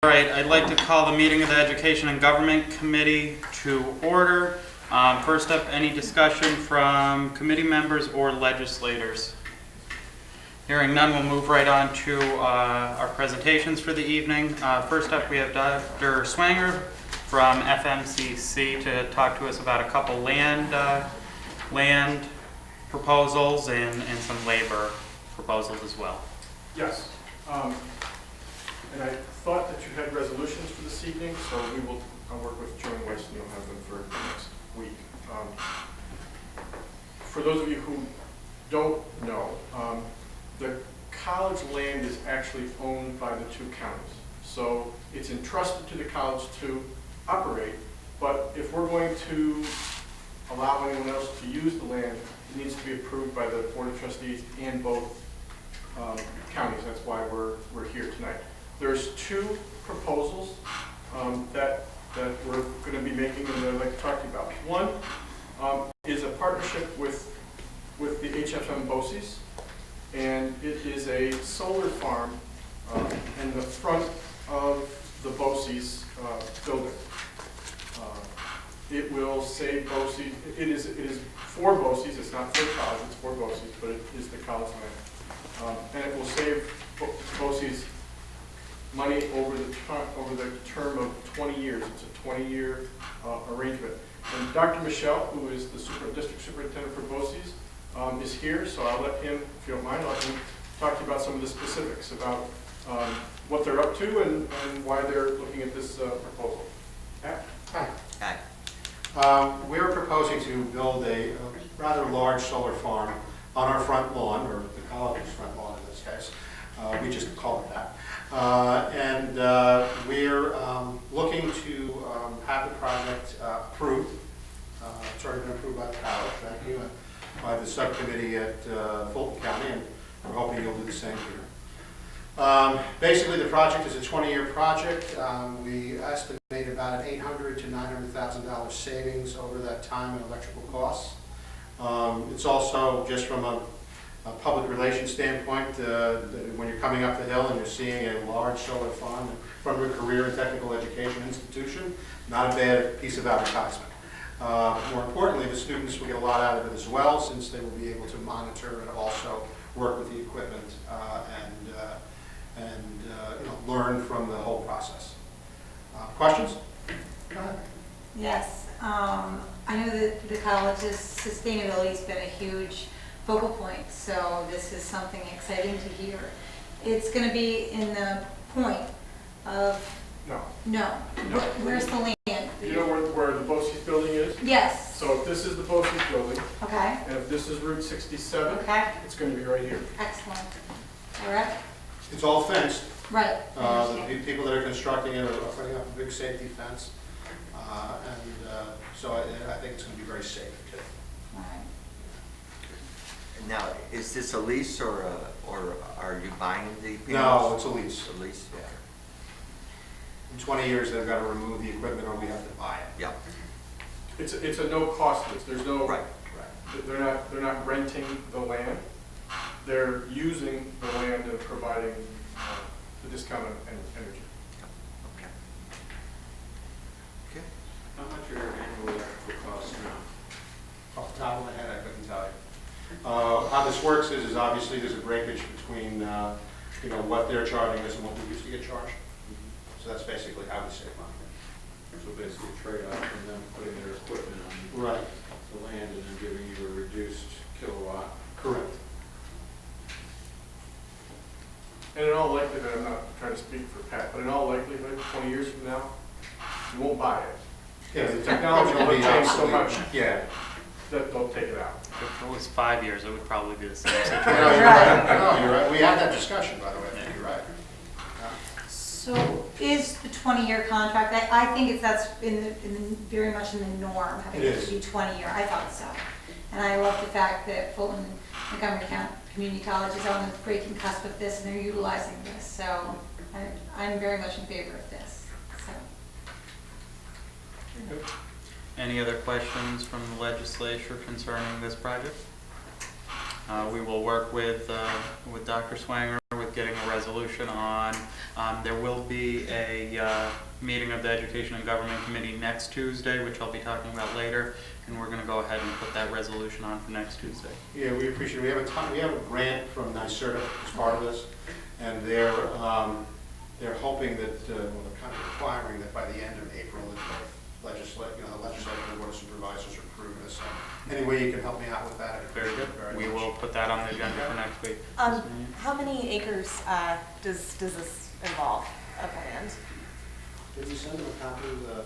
All right, I'd like to call the meeting of the Education and Government Committee to order. First up, any discussion from committee members or legislators? Hearing none, we'll move right on to our presentations for the evening. First up, we have Dr. Swanger from FMCC to talk to us about a couple land proposals and some labor proposals as well. Yes. And I thought that you had resolutions for this evening, so I'll work with Joan Weiss and you'll have them for next week. For those of you who don't know, the college land is actually owned by the two counties. So it's entrusted to the college to operate, but if we're going to allow anyone else to use the land, it needs to be approved by the Board of Trustees and both counties. That's why we're here tonight. There's two proposals that we're going to be making and that I'd like to talk to you about. One is a partnership with the HFM BOCES, and it is a solar farm in the front of the BOCES building. It will save BOCES. It is for BOCES. It's not for college. It's for BOCES, but it is the college land, and it will save BOCES money over the term of 20 years. It's a 20-year arrangement. And Dr. Michelle, who is the district superintendent for BOCES, is here, so I'll let him, if you don't mind, let him talk to you about some of the specifics about what they're up to and why they're looking at this proposal. Pat? Hi. Hi. We're proposing to build a rather large solar farm on our front lawn, or the college's front lawn in this case. We just call it that. And we're looking to have the project approved. It's already been approved by the college, thank you, and by the subcommittee at Fulton County, and we're hoping you'll do the same here. Basically, the project is a 20-year project. We estimate about an $800,000 to $900,000 savings over that time in electrical costs. It's also, just from a public relations standpoint, when you're coming up the hill and you're seeing a large solar farm from a career and technical education institution, not a bad piece of advertisement. More importantly, the students will get a lot out of it as well, since they will be able to monitor and also work with the equipment and learn from the whole process. Questions? Go ahead. Yes, I know that the college's sustainability has been a huge focal point, so this is something exciting to hear. It's going to be in the point of... No. Where's the land? You know where the BOCES building is? Yes. So if this is the BOCES building, Okay. and if this is Route 67, Okay. it's going to be right here. Excellent. All right. It's all fenced. Right. The people that are constructing it are putting up a big safety fence, so I think it's going to be very safe too. All right. Now, is this a lease or are you buying the panels? No, it's a lease. A lease, yeah. In 20 years, they've got to remove the equipment or we have to buy it. Yeah. It's a no-cost lease. There's no... Right. They're not renting the land. They're using the land and providing the discounted energy. Okay. Okay. How much are your annual electrical costs now? Off the top of my head, I couldn't tell you. How this works is obviously there's a breakage between what they're charging us and what we used to get charged. So that's basically how we save money. So basically a trade-off from them putting their equipment on Right. the land and then giving you a reduced kilowatt. Correct. And in all likelihood, I'm not trying to speak for Pat, but in all likelihood, 20 years from now, you won't buy it. Yeah, The technology will have changed so much Yeah. that they'll take it out. If it was 5 years, it would probably be the same No, situation. you're right. No, you're right. We had that discussion, by the way. Yeah. You're right. So is the 20-year contract, I think that's very much in the norm, having It it is. to be 20-year. I thought so. And I love the fact that Fulton and Montgomery Community College is on the breaking cusp of this, and they're utilizing this. So I'm very much in favor of this. So. Any other questions from the legislature concerning this project? We will work with Dr. Swanger with forward getting a resolution on. There will be a meeting of the Education and Government Committee next Tuesday, which I'll be talking about later, and we're going to go ahead and put that resolution on for next Tuesday. Yeah, we appreciate it. We have a grant from NYSERDA as part of this, and they're hoping that, well, they're kind of requiring that by the end of April, that the legislature, the Board of Supervisors are approving this. So any way you can help me out with that, I'd Very appreciate good. it very We much. will put that on the agenda for next week. How many acres does this involve of land? Did you send them a copy of the?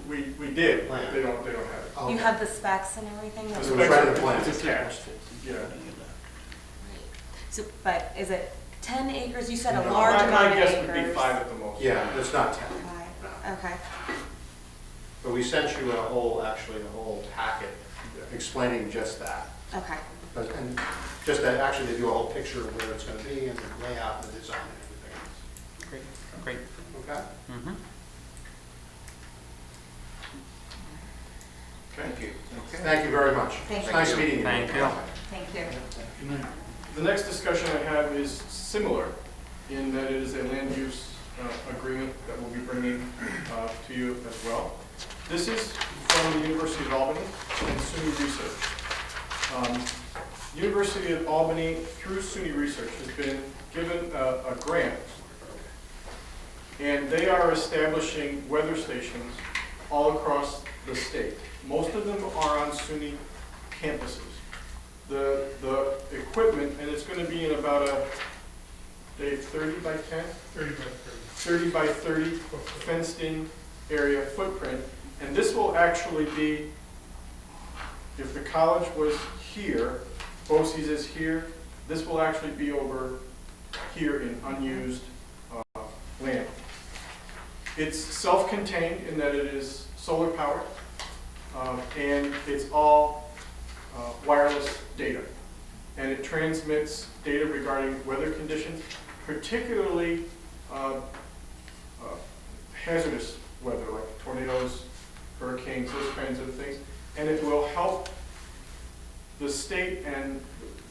We did, but they don't have it. Oh, You okay. have the specs and everything? The It's specs right in are- the plan. It's attached, yeah. So, but is it 10 acres? You said a No, large amount of My guess would be acres. 5 at the most. Yeah, it's not 10. Five. Okay. But we sent you actually a whole packet explaining just that. Okay. And just that, actually, they do a whole picture of where it's going to be and the layout and the design and everything Great, great. else. Okay? Mhm. Thank you. Thank you very much. Thank It's you. nice meeting you. Thank you. Thank you. The next discussion I have is similar in that it is a land use agreement that we'll be bringing to you as well. This is from the University of Albany and SUNY Research. University of Albany through SUNY Research has been given a grant, and they are establishing weather stations all across the state. Most of them are on SUNY campuses. The equipment, and it's going to be in about a, Dave, 30 by 10? 30 by 30. 30 by 30 fenced-in area footprint. And this will actually be, if the college was here, BOCES is here, this will actually be over here in unused land. It's self-contained in that it is solar powered, and it's all wireless data. And it transmits data regarding weather conditions, particularly hazardous weather like tornadoes, hurricanes, those kinds of things. And it will help the state, and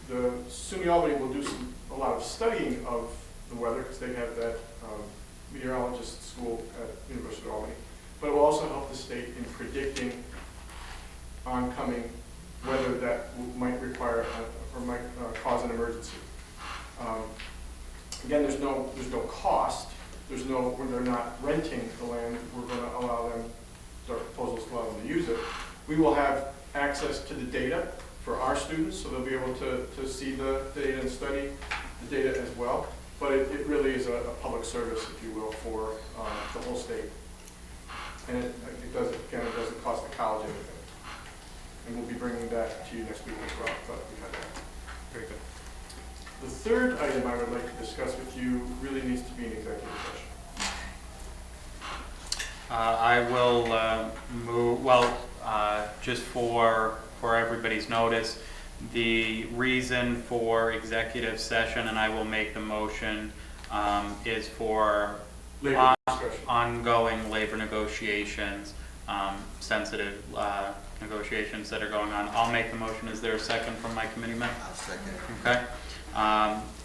the SUNY Albany will do a lot of studying of the weather because they have that meteorologist school at University of Albany. But it will also help the state in predicting oncoming weather that might require or might cause an emergency. Again, there's no cost. They're not renting the land. We're going to allow them, our proposals allow them to use it. We will have access to the data for our students, so they'll be able to see the data and study the data as well. But it really is a public service, if you will, for the whole state. And it doesn't cost the college anything. And we'll be bringing that to you next week as well, but we have that. Very good. The third item I would like to discuss with you really needs to be an executive session. I will move, well, just for everybody's notice, the reason for executive session, and I will make the motion, is for Labor discussion. ongoing labor negotiations, sensitive negotiations that are going on. I'll make the motion. Is there a second from my committee member? I'll second. Okay.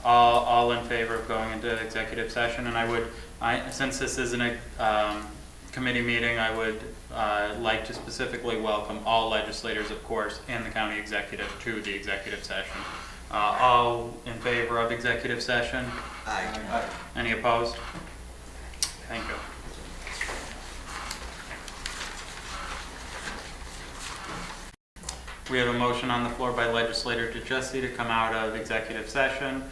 All in favor of going into executive session, and since this isn't a committee meeting, I would like to specifically welcome all legislators, of course, and the county executive to the executive session. All in favor of executive session? Aye. Any opposed? Thank you. We have a motion on the floor by legislator DeJesse to come out of executive session.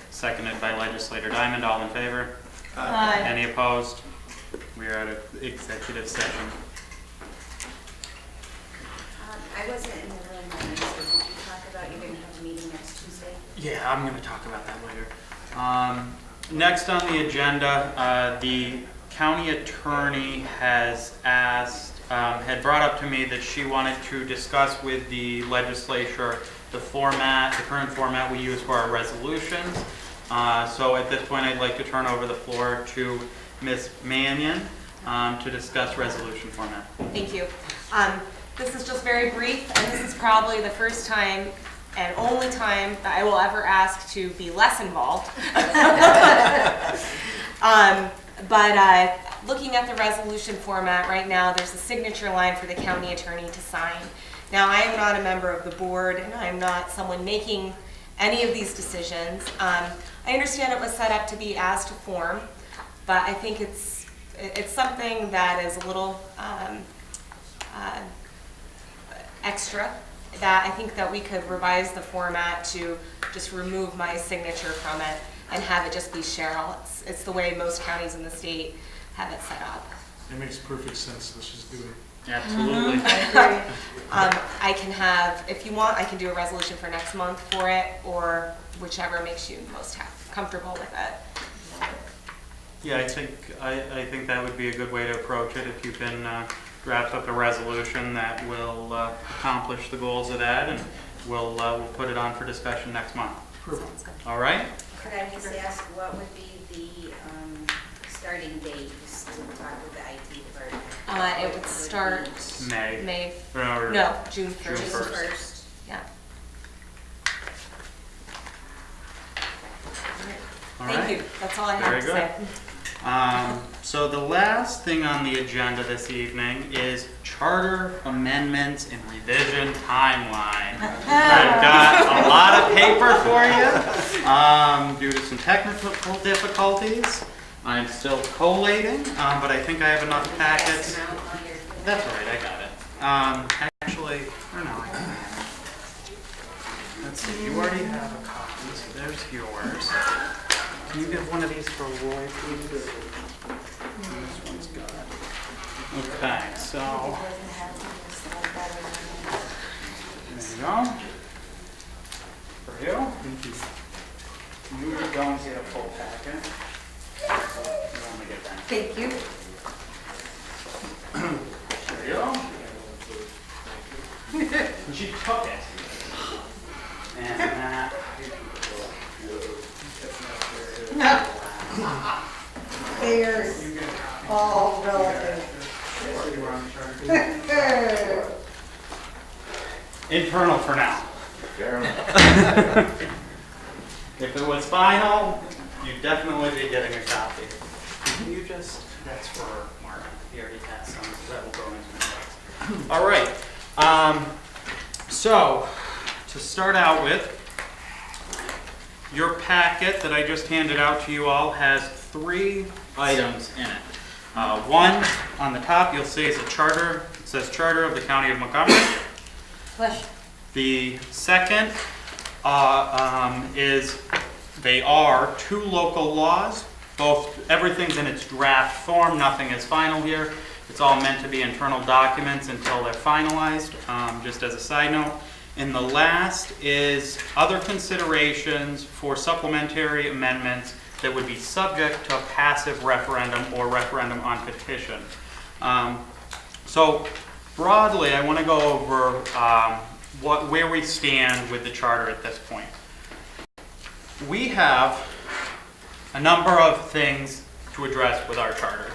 Seconded by legislator Diamond. All in favor? Aye. Any opposed? We are out of executive session. I wasn't in the room when I said, did you talk about you're going to have a meeting next Tuesday? Yeah, I'm going to talk about that later. Next on the agenda, the county attorney has asked, had brought up to me that she wanted to discuss with the legislature the current format we use for our resolutions. So at this point, I'd like to turn over the floor to Ms. Mannion to discuss resolution format. Thank you. This is just very brief, and this is probably the first time and only time that I will ever ask to be less involved. But looking at the resolution format right now, there's a signature line for the county attorney to sign. Now, I am not a member of the board, and I am not someone making any of these decisions. I understand it was set up to be as to form, but I think it's something that is a little extra, that I think that we could revise the format to just remove my signature from it and have it just be Cheryl. It's the way most counties in the state have it set up. It makes perfect sense, let's just do it. Absolutely. I can have, if you want, I can do a resolution for next month for it, or whichever makes you most comfortable with it. Yeah, I think that would be a good way to approach it, if you can draft up a resolution that will accomplish the goals of that, and we'll put it on for discussion next month. Sounds good. All right? Could I just ask, what would be the starting date, just to talk with the IT department? It would start May. Or no, June June 1st. 1st. Yeah. All Thank right. you. That's all I Very have to say. So the last thing on the agenda this evening is charter amendments and revision timeline. I've got a lot of paper for you. Due to some technical difficulties, I'm still collating, but I think I have enough packets. That's all right, I got it. Actually, or no, I don't have it. Let's see, you already have a copy, so there's yours. Can you give one of these for Roy, please? This one's got it. Okay, so there you go. For you. You don't get a full packet. So you only get that. Thank you. There you go. She took it. And that. They're all relative. Internal for now. If it was final, you'd definitely be getting a copy. Can you just, that's for Mark. He already has some, so that will go into the notes. All right. So, to start out with, your packet that I just handed out to you all has 3 items in it. One, on the top, you'll see is a charter. It says Charter of the County of Montgomery. Question. The second is they are 2 local laws. Everything's in its draft form. Nothing is final here. It's all meant to be internal documents until they're finalized, just as a side note. And the last is other considerations for supplementary amendments that would be subject to a passive referendum or referendum on petition. So broadly, I want to go over where we stand with the charter at this point. We have a number of things to address with our charter.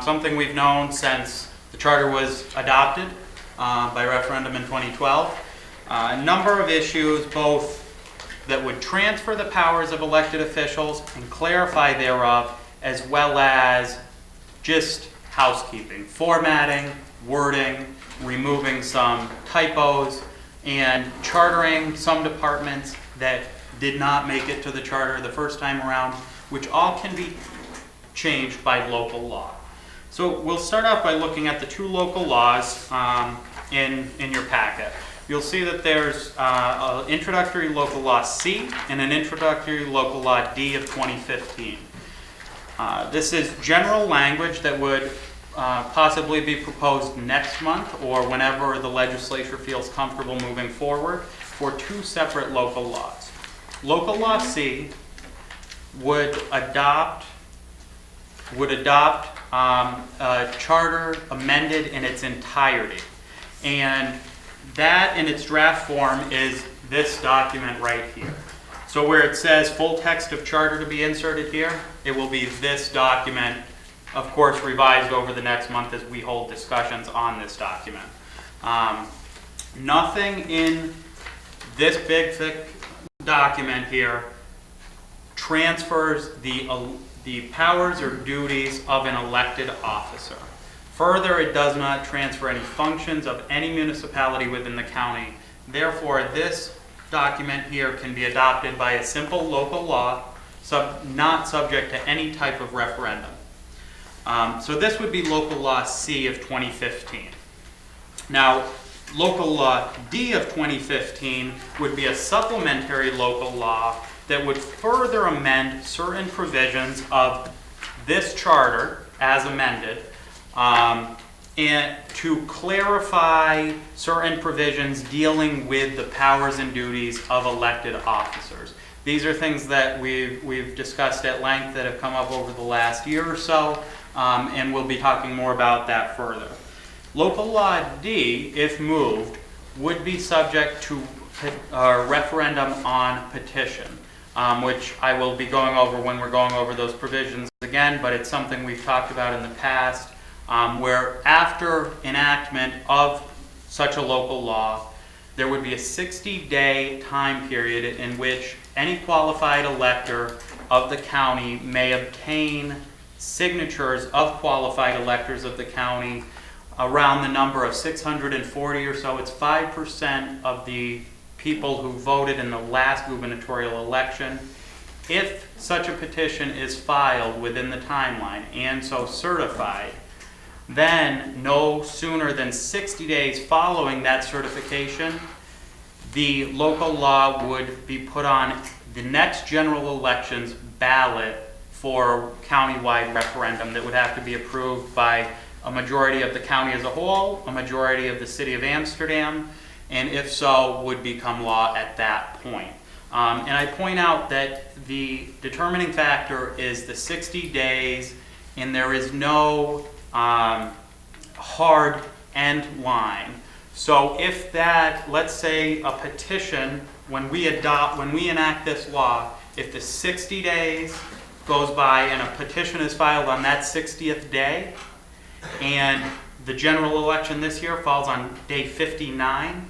Something we've known since the charter was adopted by referendum in 2012. A number of issues, both that would transfer the powers of elected officials and clarify thereof, as well as just housekeeping, formatting, wording, removing some typos, and chartering some departments that did not make it to the charter the first time around, which all can be changed by local law. So we'll start off by looking at the 2 local laws in your packet. You'll see that there's an introductory local law C and an introductory local law D of 2015. This is general language that would possibly be proposed next month or whenever the legislature feels comfortable moving forward for 2 separate local laws. Local law C would adopt a charter amended in its entirety. And that in its draft form is this document right here. So where it says full text of charter to be inserted here, it will be this document, of course revised over the next month as we hold discussions on this document. Nothing in This big thick document here transfers the powers or duties of an elected officer. Further, it does not transfer any functions of any municipality within the county. Therefore, this document here can be adopted by a simple local law, not subject to any type of referendum. So this would be Local Law C of 2015. Now, Local Law D of 2015 would be a supplementary local law that would further amend certain provisions of this charter as amended, and to clarify certain provisions dealing with the powers and duties of elected officers. These are things that we've discussed at length that have come up over the last year or so, and we'll be talking more about that further. Local Law D, if moved, would be subject to a referendum on petition, which I will be going over when we're going over those provisions again, but it's something we've talked about in the past, where after enactment of such a local law, there would be a 60-day time period in which any qualified elector of the county may obtain signatures of qualified electors of the county around the number of 640 or so. It's 5% of the people who voted in the last gubernatorial election. If such a petition is filed within the timeline and so certified, then no sooner than 60 days following that certification, the local law would be put on the next general elections ballot for countywide referendum that would have to be approved by a majority of the county as a whole, a majority of the city of Amsterdam, and if so, would become law at that point. And I point out that the determining factor is the 60 days, and there is no hard end line. So if that, let's say a petition, when we enact this law, if the 60 days goes by and a petition is filed on that 60th day, and the general election this year falls on day 59,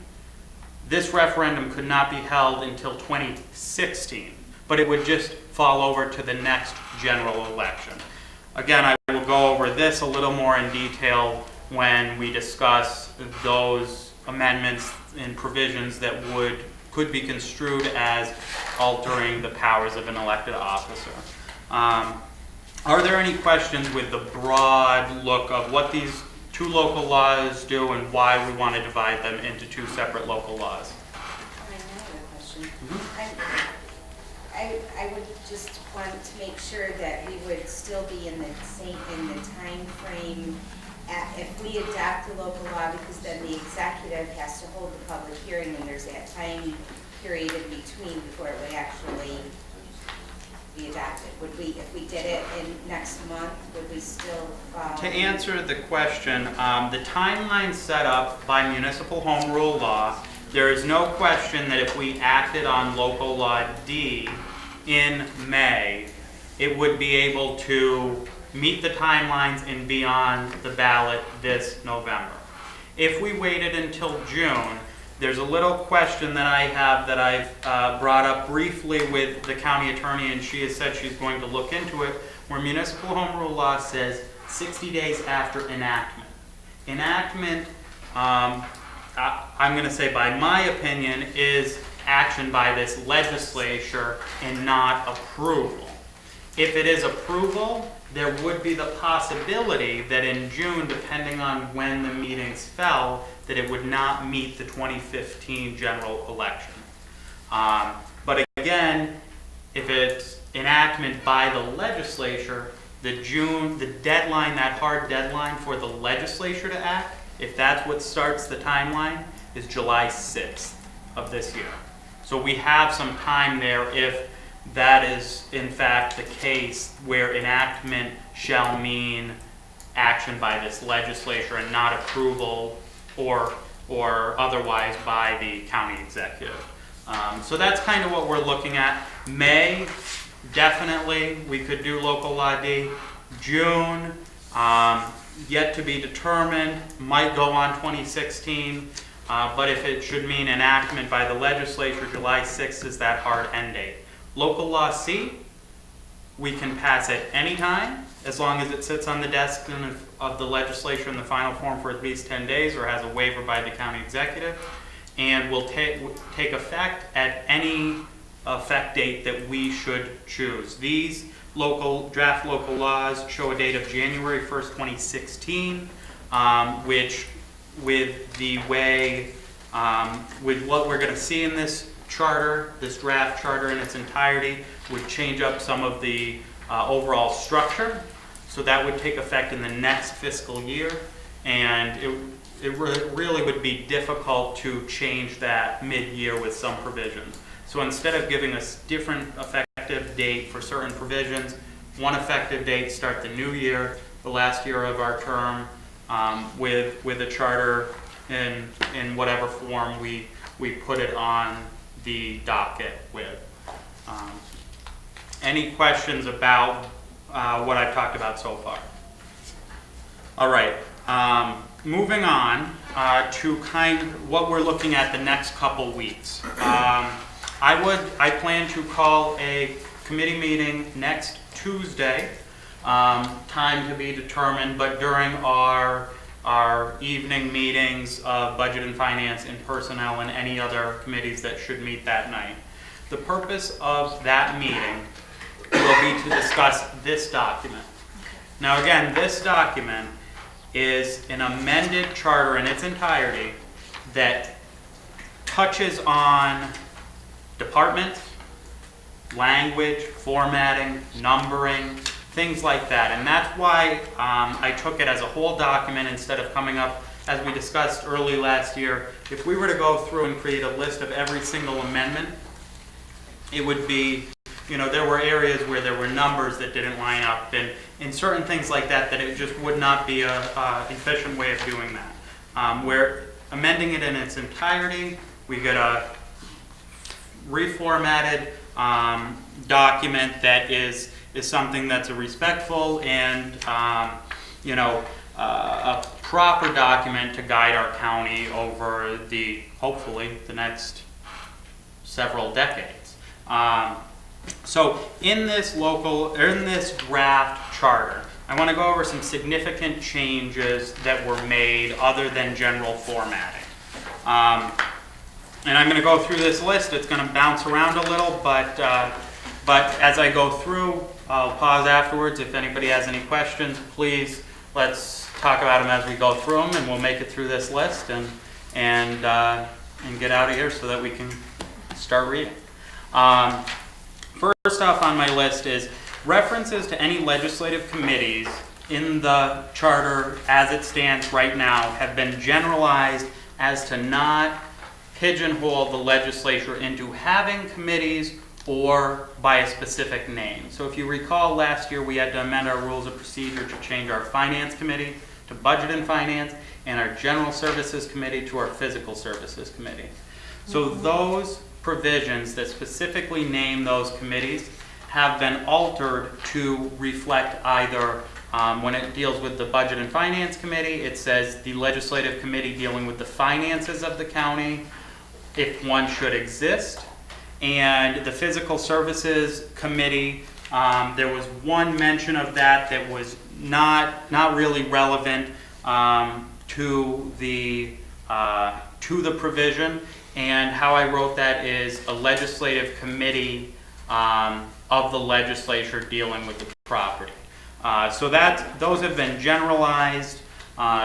this referendum could not be held until 2016, but it would just fall over to the next general election. Again, I will go over this a little more in detail when we discuss those amendments and provisions that could be construed as altering the powers of an elected officer. Are there any questions with the broad look of what these two local laws do and why we want to divide them into two separate local laws? I have a question. I would just want to make sure that we would still be in the time frame if we adopt the local law, because then the executive has to hold the public hearing and there's that time period in between before it would actually be adopted. Would we, if we did it in next month, would we still follow? To answer the question, the timeline set up by municipal home rule law, there is no question that if we acted on local law D in May, it would be able to meet the timelines and be on the ballot this November. If we waited until June, there's a little question that I have that I've brought up briefly with the county attorney, and she has said she's going to look into it, where municipal home rule law says 60 days after enactment. Enactment, I'm going to say by my opinion, is action by this legislature and not approval. If it is approval, there would be the possibility that in June, depending on when the meetings fell, that it would not meet the 2015 general election. But again, if it's enactment by the legislature, the deadline, that hard deadline for the legislature to act, if that's what starts the timeline, is July 6th of this year. So we have some time there if that is in fact the case, where enactment shall mean action by this legislature and not approval or otherwise by the county executive. So that's kind of what we're looking at. May, definitely, we could do local law D. June, yet to be determined, might go on 2016. but if it should mean enactment by the legislature, July 6th is that hard end date. Local law C, we can pass at any time, as long as it sits on the desk of the legislature in the final form for at least 10 days or has a waiver by the county executive, and will take effect at any effect date that we should choose. These draft local laws show a date of January 1st, 2016, which with the way, with what we're going to see in this charter, this draft charter in its entirety, would change up some of the overall structure. So that would take effect in the next fiscal year, and it really would be difficult to change that mid-year with some provisions. So instead of giving us different effective date for certain provisions, one effective date, start the new year, the last year of our term, with a charter in whatever form we put it on the docket with. Any questions about what I've talked about so far? All right, moving on to what we're looking at the next couple weeks. I plan to call a committee meeting next Tuesday, time to be determined, but during our evening meetings of Budget and Finance and Personnel and any other committees that should meet that night. The purpose of that meeting will be to discuss this document. Now again, this document is an amended charter in its entirety that touches on departments, language, formatting, numbering, things like that. And that's why I took it as a whole document instead of coming up, as we discussed early last year. If we were to go through and create a list of every single amendment, it would be, there were areas where there were numbers that didn't line up, and certain things like that, that it just would not be an efficient way of doing that. We're amending it in its entirety. We get a reformatted document that is something that's a respectful and a proper document to guide our county over hopefully the next several decades. So in this draft charter, I want to go over some significant changes that were made other than general formatting. And I'm going to go through this list. It's going to bounce around a little, but as I go through, I'll pause afterwards. If anybody has any questions, please let's talk about them as we go through them, and we'll make it through this list and get out of here so that we can start reading. First off on my list is references to any legislative committees in the charter as it stands right now have been generalized as to not pigeonhole the legislature into having committees or by a specific name. So if you recall, last year we had to amend our rules of procedure to change our Finance Committee to Budget and Finance and our General Services Committee to our Physical Services Committee. So those provisions that specifically name those committees have been altered to reflect either when it deals with the Budget and Finance Committee, it says the legislative committee dealing with the finances of the county, if one should exist. And the Physical Services Committee, there was one mention of that was not really relevant to the provision. And how I wrote that is a legislative committee of the legislature dealing with the property. So those have been generalized,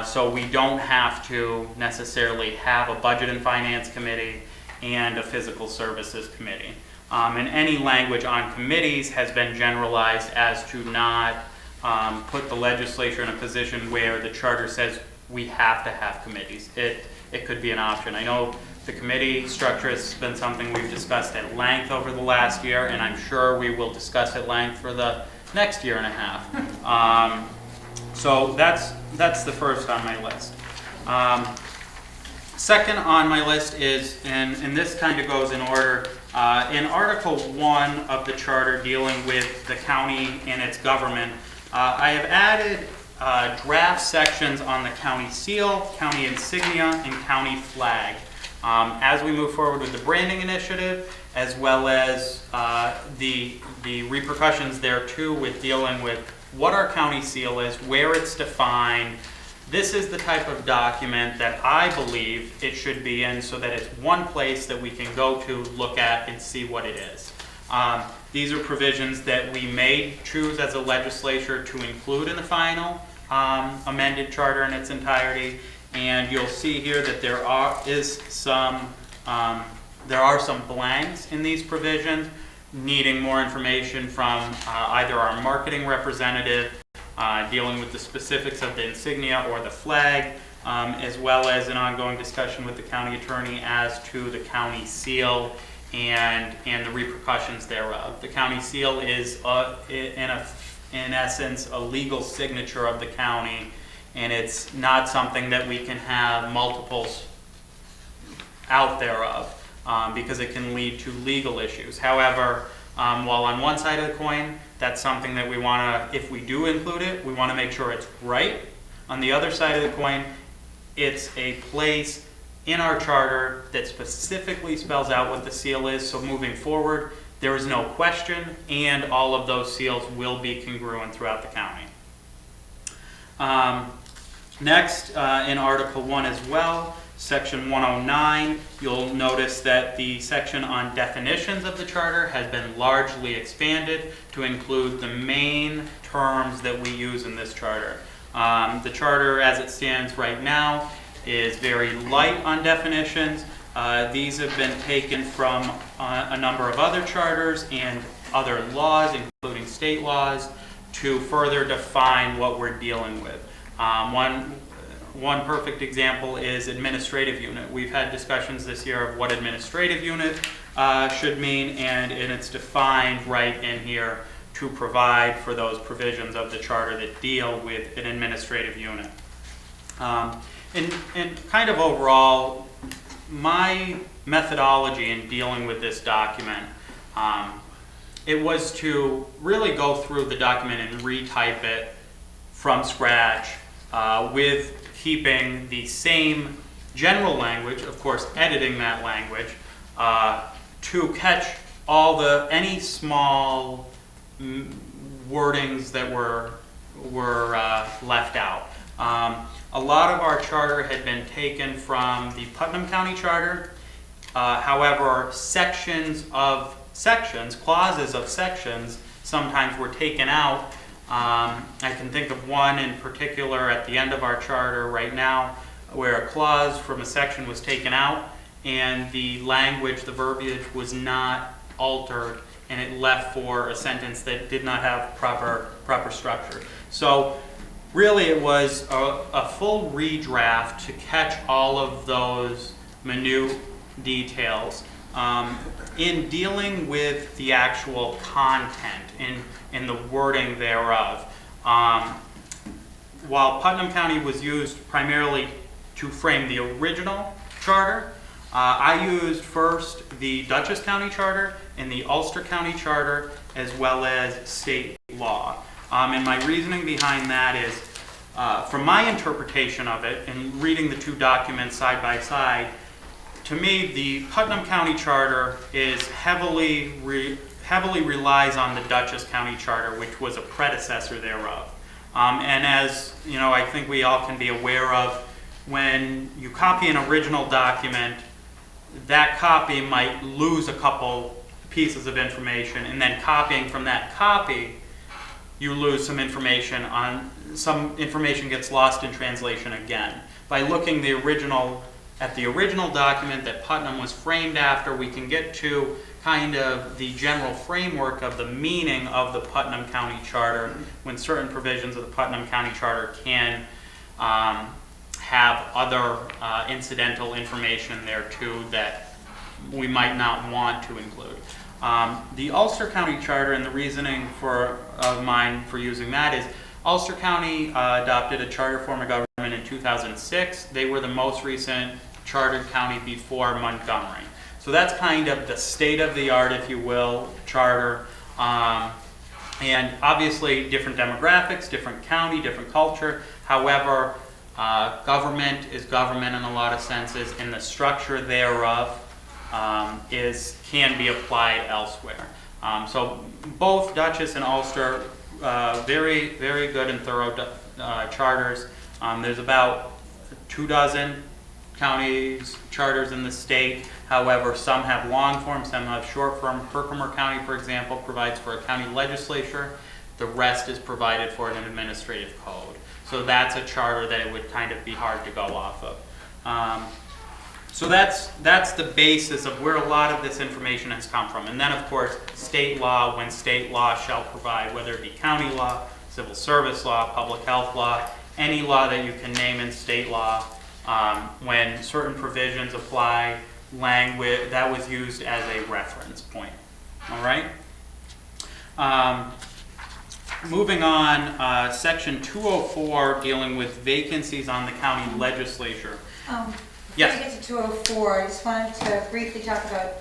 so we don't have to necessarily have a Budget and Finance Committee and a Physical Services Committee. And any language on committees has been generalized as to not put the legislature in a position where the charter says we have to have committees. It could be an option. I know the committee structure has been something we've discussed at length over the last year, and I'm sure we will discuss at length for the next year and a half. So that's the first on my list. Second on my list is, and this kind of goes in order, in Article 1 of the Charter dealing with the county and its government, I have added draft sections on the county seal, county insignia, and county flag. As we move forward with the branding initiative, as well as the repercussions there too with dealing with what our county seal is, where it's defined, this is the type of document that I believe it should be in so that it's one place that we can go to, look at, and see what it is. These are provisions that we may choose as a legislature to include in the final amended charter in its entirety. And you'll see here that there are some blanks in these provisions needing more information from either our marketing representative dealing with the specifics of the insignia or the flag, as well as an ongoing discussion with the county attorney as to the county seal and the repercussions thereof. The county seal is, in essence, a legal signature of the county, and it's not something that we can have multiples out thereof because it can lead to legal issues. However, while on one side of the coin, that's something that we want to, if we do include it, we want to make sure it's right. On the other side of the coin, it's a place in our charter that specifically spells out what the seal is, so moving forward, there is no question, and all of those seals will be congruent throughout the county. Next, in Article 1 as well, Section 109, you'll notice that the section on definitions of the charter has been largely expanded to include the main terms that we use in this charter. The charter as it stands right now is very light on definitions. These have been taken from a number of other charters and other laws, including state laws, to further define what we're dealing with. One perfect example is administrative unit. We've had discussions this year of what administrative unit should mean, and it's defined right in here to provide for those provisions of the charter that deal with an administrative unit. And kind of overall, my methodology in dealing with this document, it was to really go through the document and retype it from scratch with keeping the same general language, of course editing that language, to catch any small wordings that were left out. A lot of our charter had been taken from the Putnam County Charter. However, clauses of sections sometimes were taken out. I can think of one in particular at the end of our charter right now where a clause from a section was taken out and the language, the verbiage was not altered, and it left for a sentence that did not have proper structure. So really it was a full redraft to catch all of those minute details. In dealing with the actual content in the wording thereof, while Putnam County was used primarily to frame the original charter, I used first the Dutchess County Charter and the Ulster County Charter, as well as state law. And my reasoning behind that is, from my interpretation of it and reading the two documents side by side, to me, the Putnam County Charter is heavily relies on the Dutchess County Charter, which was a predecessor thereof. And as you know, I think we all can be aware of, when you copy an original document, that copy might lose a couple pieces of information, and then copying from that copy, you lose some information gets lost in translation again. By looking at the original document that Putnam was framed after, we can get to kind of the general framework of the meaning of the Putnam County Charter, when certain provisions of the Putnam County Charter can have other incidental information there too that we might not want to include. The Ulster County Charter, and the reasoning of mine for using that is, Ulster County adopted a charter form of government in 2006. They were the most recent chartered county before Montgomery. So that's kind of the state of the art, if you will, charter. And obviously, different demographics, different county, different culture. However, government is government in a lot of senses, and the structure thereof can be applied elsewhere. So both Dutchess and Ulster, very, very good and thorough charters. There's about 24 counties charters in the state. However, some have long form, some have short form. Herkimer County, for example, provides for a county legislature. The rest is provided for in an administrative code. So that's a charter that it would kind of be hard to go off of. So that's the basis of where a lot of this information has come from. And then, of course, state law, when state law shall provide, whether it be county law, civil service law, public health law, any law that you can name in state law, when certain provisions apply, language that was used as a reference point. All right. Moving on, section 204, dealing with vacancies on the county legislature. Yes. Before we get to 204, I just wanted to briefly talk about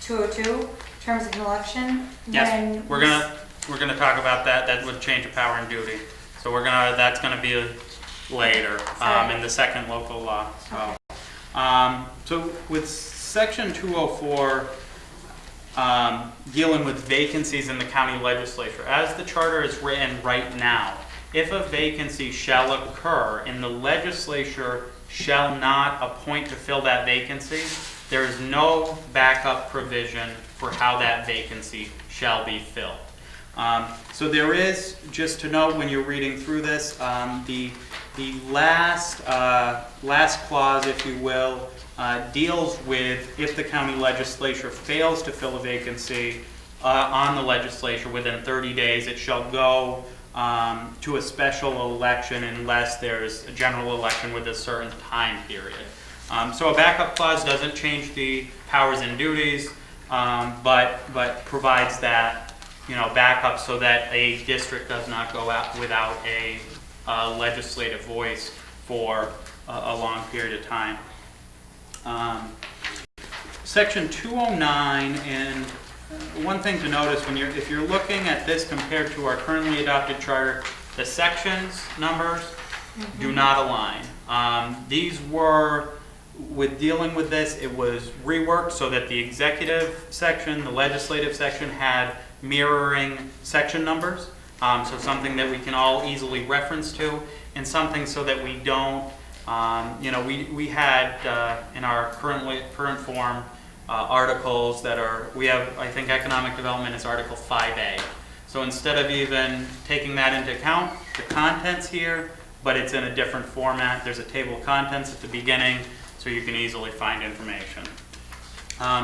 202, terms of election. Yes, we're gonna talk about that. That would change of power and duty. So that's gonna be later in the second local law. So, so with section 204, dealing with vacancies in the county legislature, as the charter is written right now, if a vacancy shall occur and the legislature shall not appoint to fill that vacancy, there is no backup provision for how that vacancy shall be filled. So there is, just to note when you're reading through this, the last clause, if you will, deals with if the county legislature fails to fill a vacancy on the legislature within 30 days, it shall go to a special election unless there's a general election with a certain time period. So a backup clause doesn't change the powers and duties, but provides that backup so that a district does not go out without a legislative voice for a long period of time. Section 209, and one thing to notice if you're looking at this compared to our currently adopted charter, the sections numbers do not align. These were, with dealing with this, it was reworked so that the executive section, the legislative section had mirroring section numbers. So something that we can all easily reference to, and something so that we don't, we had in our current form articles that we have, I think economic development is Article 5A. So instead of even taking that into account, the content's here, but it's in a different format. There's a table of contents at the beginning, so you can easily find information.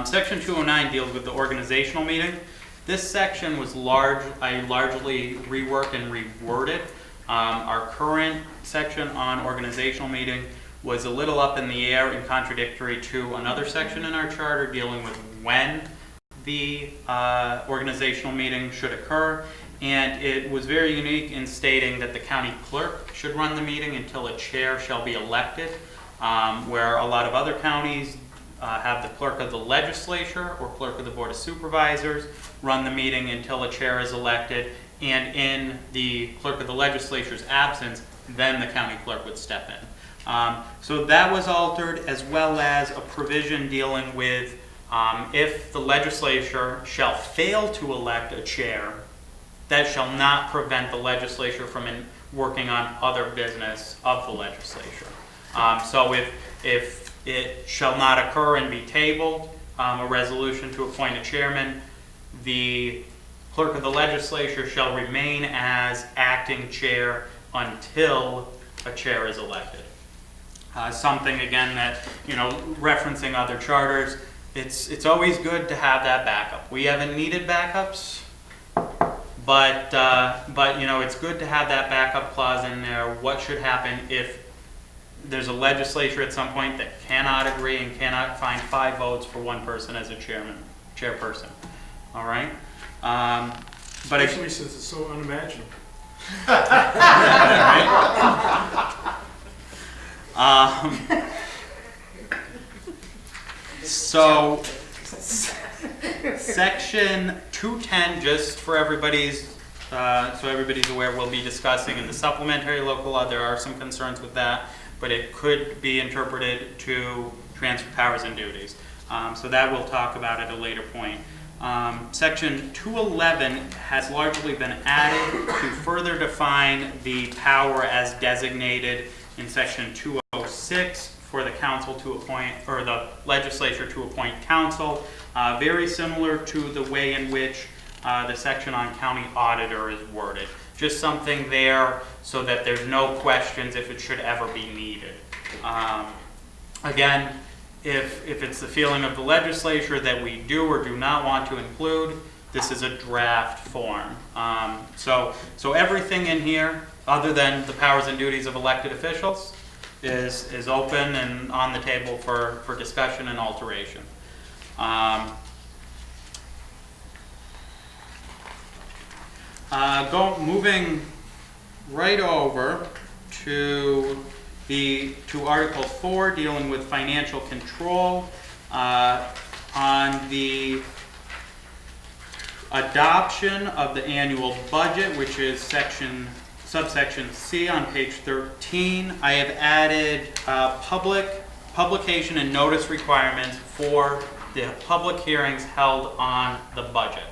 Section 209 deals with the organizational meeting. This section was I largely reworked and reworded. Our current section on organizational meeting was a little up in the air and contradictory to another section in our charter dealing with when the organizational meeting should occur. And it was very unique in stating that the county clerk should run the meeting until a chair shall be elected, where a lot of other counties have the clerk of the legislature or clerk of the board of supervisors run the meeting until a chair is elected, and in the clerk of the legislature's absence, then the county clerk would step in. So that was altered, as well as a provision dealing with if the legislature shall fail to elect a chair, that shall not prevent the legislature from working on other business of the legislature. So if it shall not occur and be tabled, a resolution to appoint a chairman, the clerk of the legislature shall remain as acting chair until a chair is elected. Something again that, referencing other charters, it's always good to have that backup. We haven't needed backups, but it's good to have that backup clause in there. What should happen if there's a legislature at some point that cannot agree and cannot find 5 votes for one person as a chairperson? All right. But Especially since it's so unimaginable. Section 210, just for everybody's, so everybody's aware, we'll be discussing in the supplementary local law. There are some concerns with that, but it could be interpreted to transfer powers and duties. So that we'll talk about at a later point. Section 211 has largely been added to further define the power as designated in Section 206 for the council to appoint, or the legislature to appoint council, very similar to the way in which the section on county auditor is worded. Just something there so that there's no questions if it should ever be needed. Again, if it's the feeling of the legislature that we do or do not want to include, this is a draft form. So everything in here, other than the powers and duties of elected officials, is open and on the table for discussion and alteration. Moving right over to Article 4, dealing with financial control, on the adoption of the annual budget, which is subsection C on page 13. I have added publication and notice requirements for the public hearings held on the budget.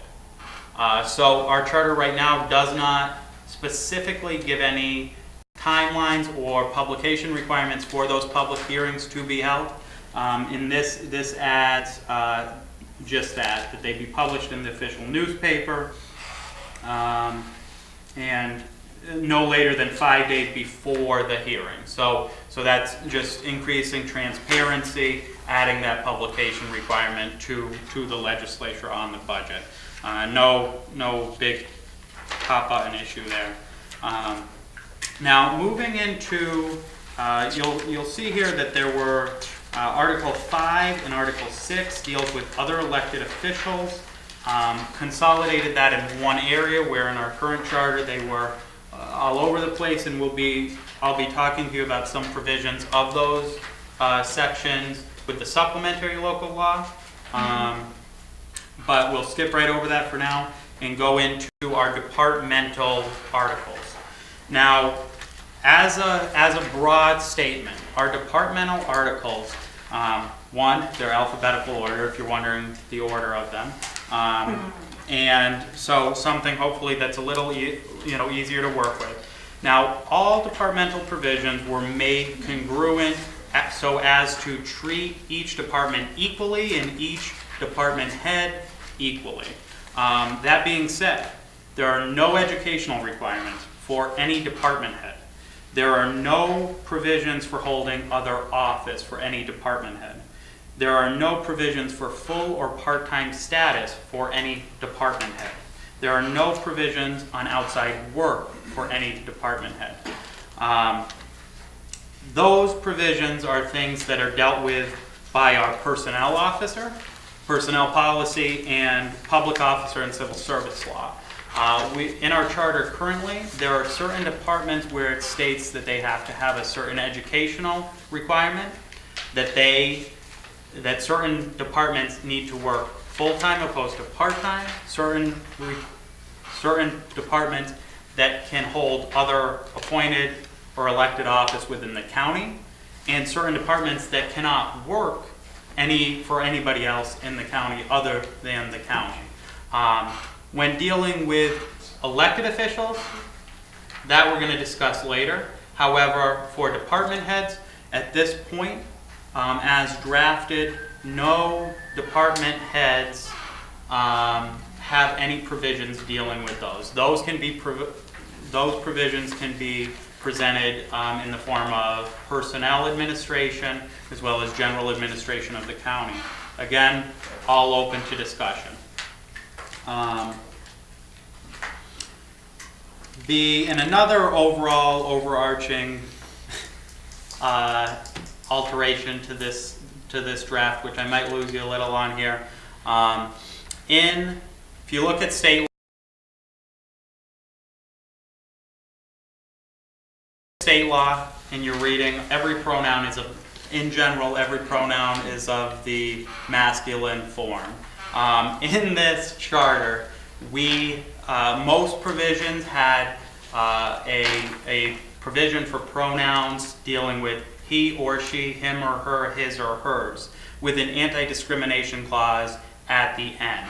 So our charter right now does not specifically give any timelines or publication requirements for those public hearings to be held. In this adds just that they be published in the official newspaper and no later than 5 days before the hearing. So that's just increasing transparency, adding that publication requirement to the legislature on the budget. No big hot button issue there. Now moving into, you'll see here that there were Article 5 and Article 6 deals with other elected officials. Consolidated that in one area, where in our current charter they were all over the place, and I'll be talking to you about some provisions of those sections with the supplementary local law. But we'll skip right over that for now and go into our departmental articles. Now, as a broad statement, our departmental articles, one, they're alphabetical order, if you're wondering the order of them. And so something hopefully that's a little easier to work with. Now, all departmental provisions were made congruent so as to treat each department equally and each department head equally. That being said, there are no educational requirements for any department head. There are no provisions for holding other office for any department head. There are no provisions for full or part-time status for any department head. There are no provisions on outside work for any department head. Those provisions are things that are dealt with by our personnel officer, personnel policy, and public officer and civil service law. In our charter currently, there are certain departments where it states that they have to have a certain educational requirement, that certain departments need to work full-time opposed to part-time, certain departments that can hold other appointed or elected office within the county, and certain departments that cannot work for anybody else in the county other than the county. When dealing with elected officials, that we're going to discuss later. However, for department heads, at this point, as drafted, no department heads have any provisions dealing with those. Those provisions can be presented in the form of personnel administration as well as general administration of the county. Again, all open to discussion. And another overall overarching alteration to this draft, which I might lose you a little on here, if you look at state law and you're reading, every pronoun is in general, every pronoun is of the masculine form. In this charter, most provisions had a provision for pronouns dealing with he or she, him or her, his or hers, with an anti-discrimination clause at the end.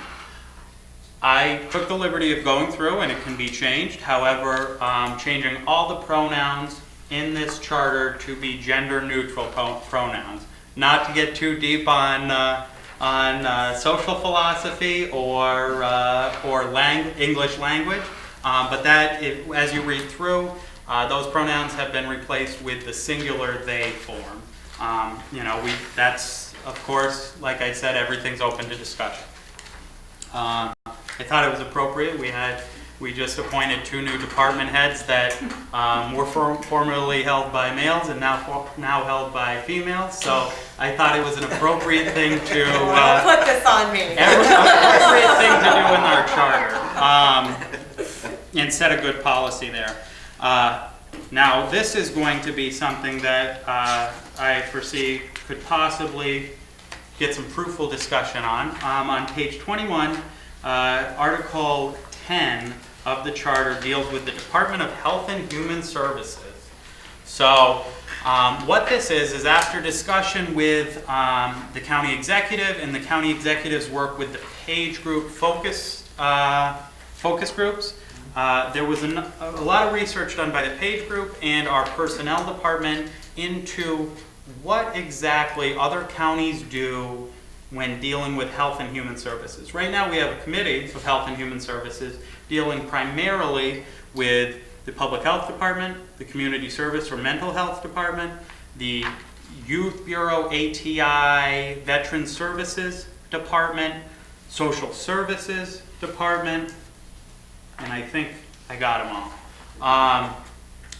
I took the liberty of going through, and it can be changed, however, changing all the pronouns in this charter to be gender-neutral pronouns. Not to get too deep on social philosophy or English language, but that, as you read through, those pronouns have been replaced with the singular they form. That's, of course, like I said, everything's open to discussion. I thought it was appropriate. We just appointed 2 new department heads that were formerly held by males and now held by females. So I thought it was an appropriate thing to Put this on me. appropriate thing to do in our charter and set a good policy there. Now this is going to be something that I foresee could possibly get some fruitful discussion on. On page 21. Article 10 of the charter deals with the Department of Health and Human Services. So what this is after discussion with the county executive and the county executive's work with the page group focus groups, there was a lot of research done by the page group and our personnel department into what exactly other counties do when dealing with health and human services. Right now we have a committee of health and human services dealing primarily with the public health department, the community service or mental health department, the youth bureau, ATI, veteran services department, social services department, and I think I got them all.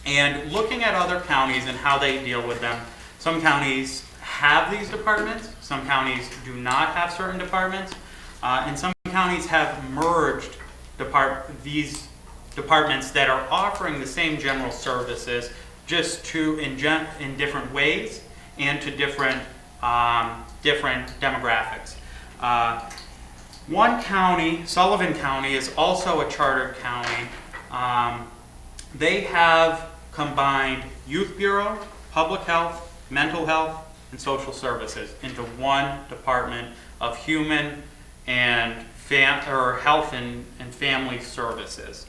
And looking at other counties and how they deal with them, some counties have these departments, some counties do not have certain departments, and some counties have merged these departments that are offering the same general services, just in different ways and to different demographics. One county, Sullivan County, is also a chartered county. They have combined youth bureau, public health, mental health, and social services into one department of human and health and family services.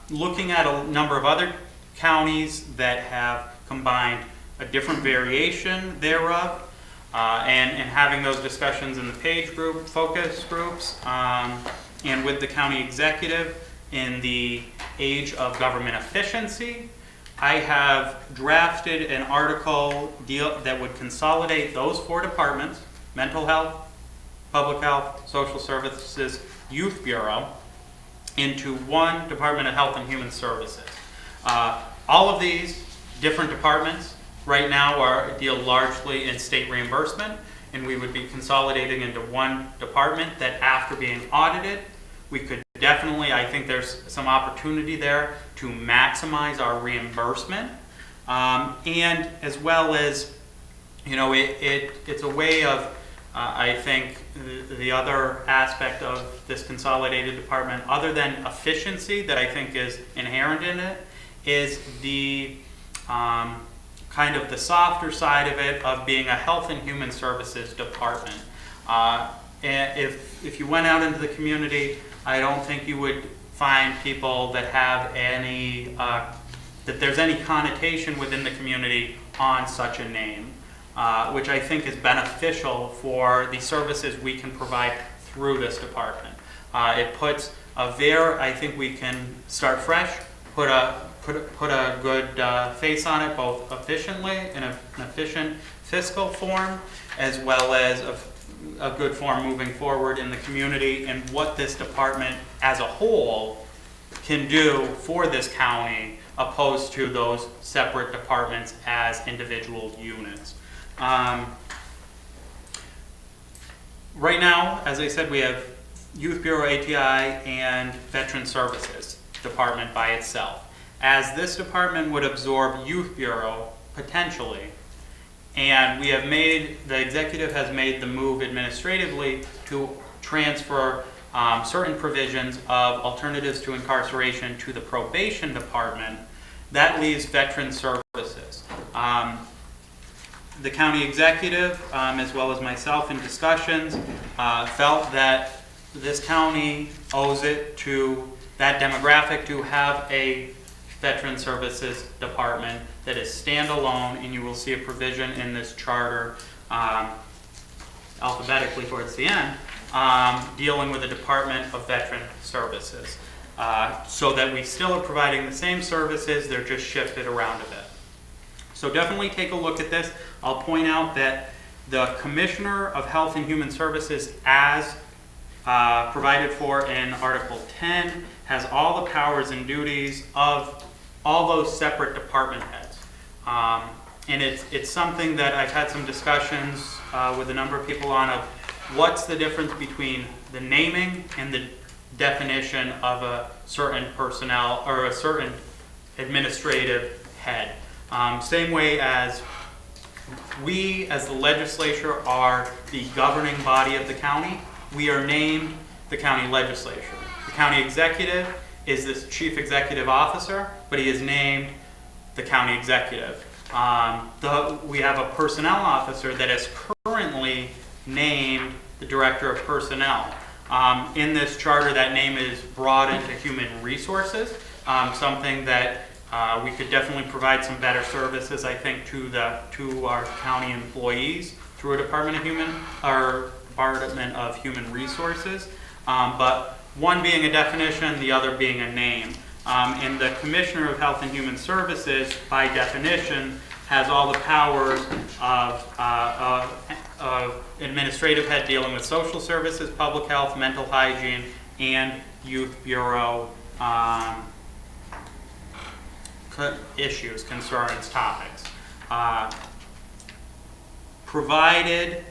Looking at a number of other counties that have combined a different variation thereof, and having those discussions in the page group, focus groups, and with the county executive in the age of government efficiency, I have drafted an article that would consolidate those 4 departments, mental health, public health, social services, youth bureau, into one Department of Health and Human Services. All of these different departments right now deal largely in state reimbursement, and we would be consolidating into one department that after being audited, we could definitely, I think there's some opportunity there to maximize our reimbursement, and as well as, it's a way of, I think, the other aspect of this consolidated department, other than efficiency that I think is inherent in it, is the kind of the softer side of it of being a health and human services department. And if you went out into the community, I don't think you would find people that have any, that there's any connotation within the community on such a name, which I think is beneficial for the services we can provide through this department. It puts I think we can start fresh, put a good face on it, both efficiently in an efficient fiscal form, as well as a good form moving forward in the community, and what this department as a whole can do for this county, opposed to those separate departments as individual units. Right now, as I said, we have Youth Bureau, ATI, and Veteran Services Department by itself. As this department would absorb Youth Bureau, potentially, and the executive has made the move administratively to transfer certain provisions of alternatives to incarceration to the probation department, that leaves veteran services. The county executive, as well as myself in discussions, felt that this county owes it to that demographic to have a veteran services department that is standalone, and you will see a provision in this charter alphabetically towards the end, dealing with the Department of Veteran Services, so that we still are providing the same services, they're just shifted around a bit. So definitely take a look at this. I'll point out that the Commissioner of Health and Human Services, as provided for in Article 10, has all the powers and duties of all those separate department heads. And it's something that I've had some discussions with a number of people on of what's the difference between the naming and the definition of a certain personnel or a certain administrative head. Same way as we, as the legislature, are the governing body of the county, we are named the county legislature. The county executive is this chief executive officer, but he is named the county executive. We have a personnel officer that is currently named the director of personnel. In this charter, that name is brought into human resources, something that we could definitely provide some better services, I think, to our county employees through a Department of Human Resources. But one being a definition, the other being a name. And the Commissioner of Health and Human Services, by definition, has all the powers of administrative head dealing with social services, public health, mental hygiene, and youth bureau issues, concerns, topics. Provided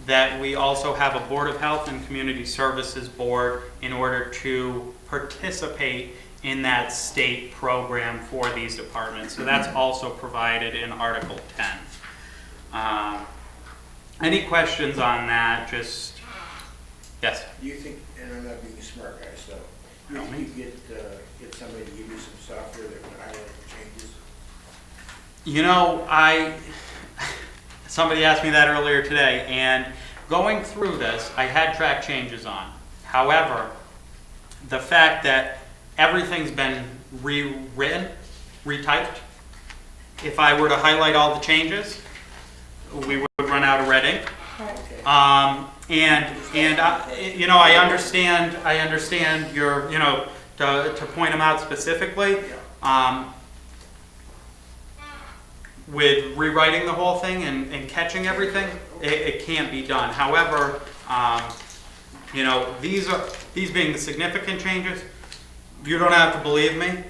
that we also have a Board of Health and Community Services Board in order to participate in that state program for these departments. So that's also provided in Article 10. Any questions on that? Just, yes? Do you think, and I'm not being a smart guy, so, you think you get somebody to give you some software that would highlight the changes? You know, somebody asked me that earlier today, and going through this, I had track changes on. However, the fact that everything's been rewritten, retyped, if I were to highlight all the changes, we would run out of red ink. You know, I understand your, you know, to point them out specifically. With rewriting the whole thing and catching everything, it can't be done. However, you know, these being the significant changes, you don't have to believe me,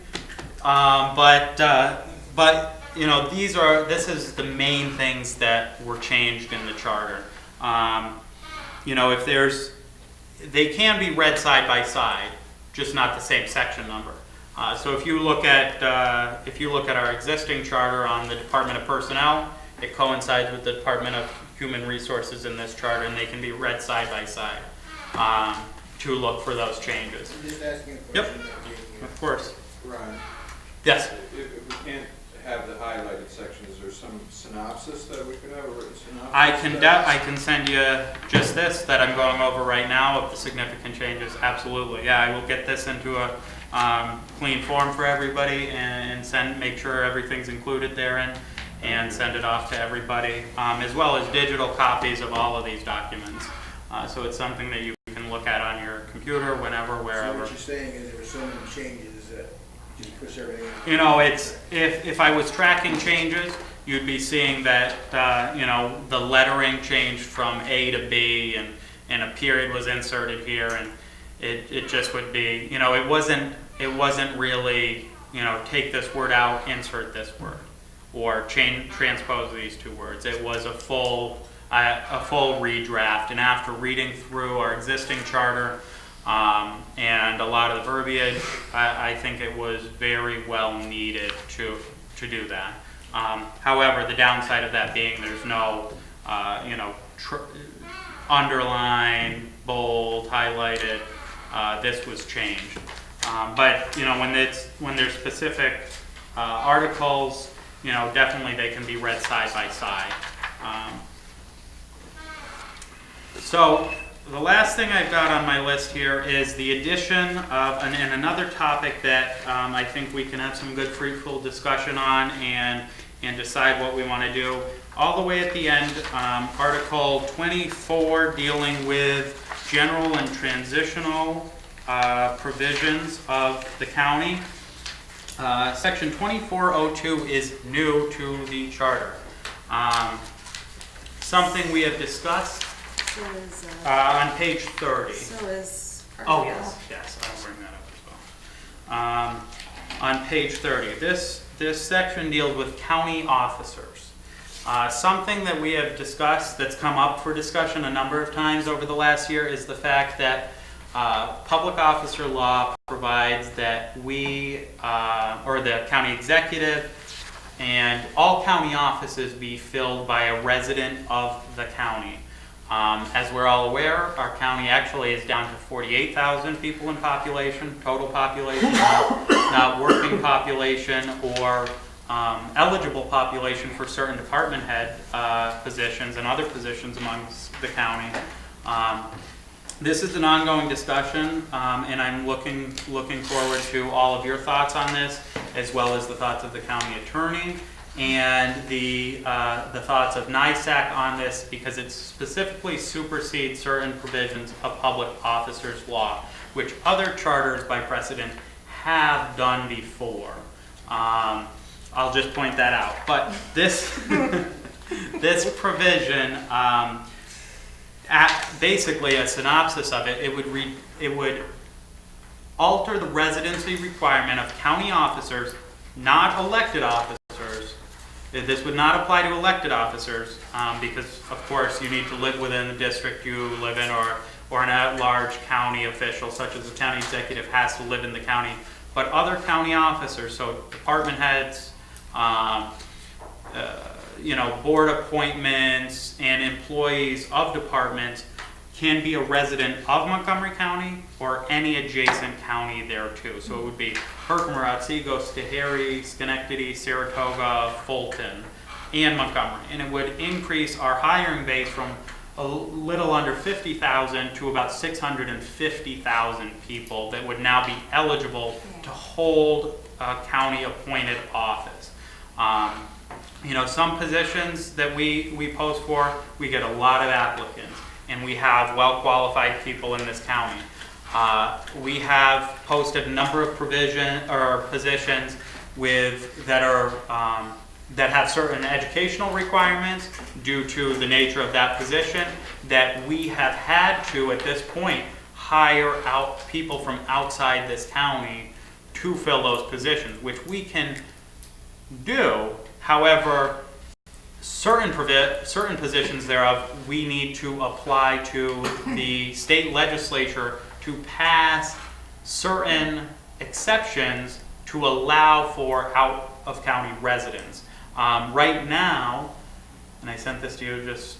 but you know, this is the main things that were changed in the charter. You know, they can be read side by side, just not the same section number. So if you look at our existing charter on the Department of Personnel, it coincides with the Department of Human Resources in this charter, and they can be read side by side to look for those changes. I'm just asking a Yep, question. of course. Ron, Yes. if we can't have the highlighted section, is there some synopsis that we could have, a written synopsis? I can send you just this that I'm going over right now of the significant changes. Absolutely, yeah. I will get this into a clean form for everybody and make sure everything's included therein and send it off to everybody, as well as digital copies of all of these documents. So it's something that you can look at on your computer whenever, So wherever. what you're saying is there were so many changes that just push everything. You know, it's if I was tracking changes, you'd be seeing that you know, the lettering changed from A to B, and a period was inserted here, and it just would be, you know, it wasn't really, you know, take this word out, insert this word, or transpose these two words. It was a full redraft, and after reading through our existing charter and a lot of the verbiage, I think it was very well needed to do that. However, the downside of that being there's no, you know, underline, bold, highlighted, this was changed. But, you know, when there's specific articles, you know, definitely they can be read side by side. So the last thing I've got on my list here is the addition of, and another topic that I think we can have some good fruitful discussion on and decide what we want to do. All the way at the end, Article 24 dealing with general and transitional provisions of the county. Section 2402 is new to the charter. Something we have discussed So is, on page 30. so is. Oh, yes, I'll bring that up as well. On page 30, this section deals with county officers. Something that we have discussed that's come up for discussion a number of times over the last year is the fact that public officer law provides that we, or the county executive, and all county offices be filled by a resident of the county. As we're all aware, our county actually is down to 48,000 people in population, total population, not working population or eligible population for certain department head positions and other positions amongst the county. This is an ongoing discussion, and I'm looking forward to all of your thoughts on this, as well as the thoughts of the county attorney and the thoughts of NISAC on this, because it specifically supersedes certain provisions of public officers law, which other charters by precedent have done before. I'll just point that out. But this this provision, basically a synopsis of it, it would alter the residency requirement of county officers, not elected officers. This would not apply to elected officers because, of course, you need to live within the district you live in, or an at-large county official, such as the county executive, has to live in the county. But other county officers, so department heads, you know, board appointments, and employees of departments can be a resident of Montgomery County or any adjacent county there too. So it would be Herkimer, Otsego, Schoharie, Schenectady, Saratoga, Fulton, and Montgomery. And it would increase our hiring base from a little under 50,000 to about 650,000 people that would now be eligible to hold a county appointed office. You know, some positions that we post for, we get a lot of applicants, and we have well-qualified people in this county. We have posted a number of positions that have certain educational requirements due to the nature of that position, that we have had to, at this point, hire out people from outside this county to fill those positions, which we can do. However, certain positions thereof, we need to apply to the state legislature to pass certain exceptions to allow for out-of-county residents. Right now, and I sent this to you just,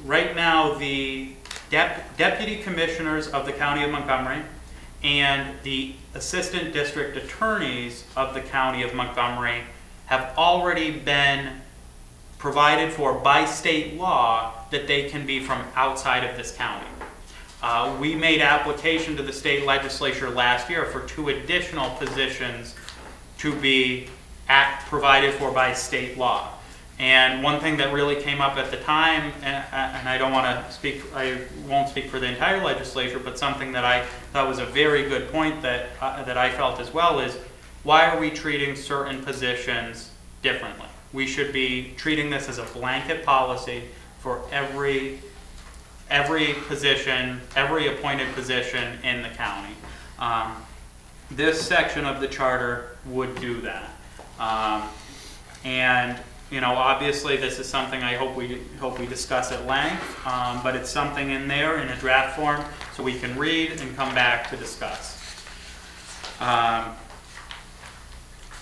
right now the deputy commissioners of the county of Montgomery and the assistant district attorneys of the county of Montgomery have already been provided for by state law that they can be from outside of this county. We made application to the state legislature last year for 2 additional positions to be provided for by state law. And one thing that really came up at the time, and I won't speak for the entire legislature, but something that I thought was a very good point that I felt as well is, why are we treating certain positions differently? We should be treating this as a blanket policy for every position, every appointed position in the county. This section of the charter would do that. And you know, obviously this is something I hope we discuss at length, but it's something in there in a draft form so we can read and come back to discuss.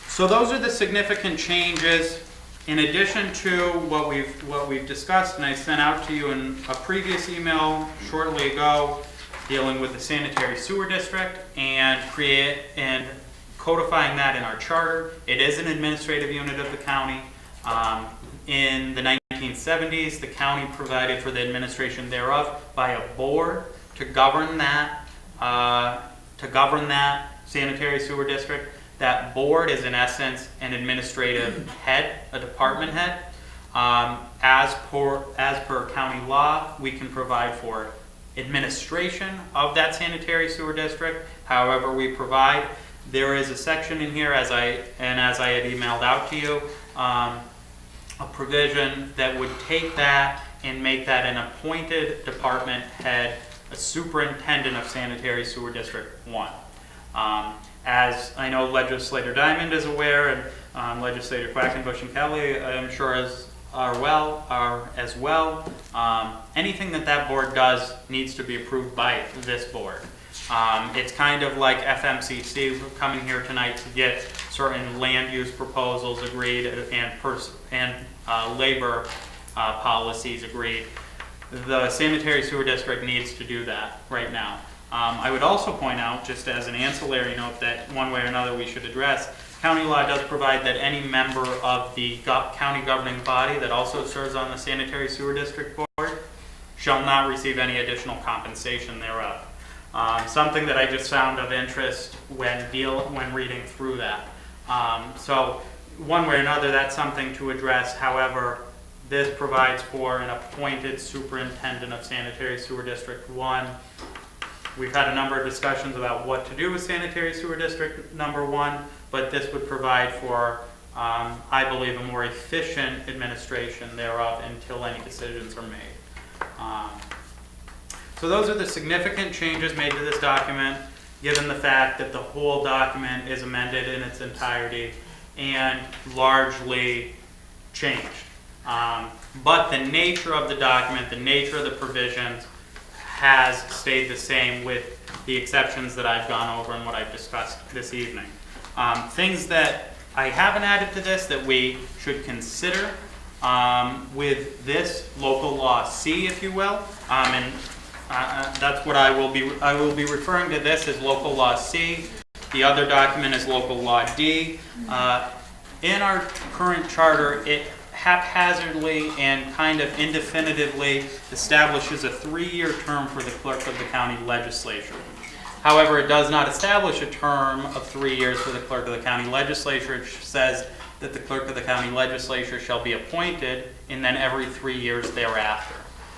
So those are the significant changes. In addition to what we've discussed, and I sent out to you in a previous email shortly ago, dealing with the sanitary sewer district and codifying that in our charter. It is an administrative unit of the county. In the 1970s, the county provided for the administration thereof by a board to govern that sanitary sewer district. That board is in essence an administrative head, a department head. As per county law, we can provide for administration of that sanitary sewer district. However, we provide, there is a section in here, as I had emailed out to you, a provision that would take that and make that an appointed department head, a superintendent of sanitary sewer district 1. As I know Legislator Diamond is aware, and Legislator Quackenbush and Kelly, I'm sure are as well. Anything that board does needs to be approved by this board. It's kind of like FMCC coming here tonight to get certain land use proposals agreed and labor policies agreed. The sanitary sewer district needs to do that right now. I would also point out, just as an ancillary note that one way or another we should address, county law does provide that any member of the county governing body that also serves on the sanitary sewer district board shall not receive any additional compensation thereof. Something that I just found of interest when reading through that. So one way or another, that's something to address. However, this provides for an appointed superintendent of sanitary sewer district 1. We've had a number of discussions about what to do with sanitary sewer district number 1, but this would provide for, I believe, a more efficient administration thereof until any decisions are made. So those are the significant changes made to this document, given the fact that the whole document is amended in its entirety and largely changed. But the nature of the document, the nature of the provisions has stayed the same with the exceptions that I've gone over and what I've discussed this evening. Things that I haven't added to this that we should consider with this local law C, if you will, and that's what I will be referring to this as local law C. The other document is local law D. In our current charter, it haphazardly and kind of indefinitively establishes a 3-year term for the clerk of the county legislature. However, it does not establish a term of 3 years for the clerk of the county legislature. It says that the clerk of the county legislature shall be appointed and then every 3 years thereafter.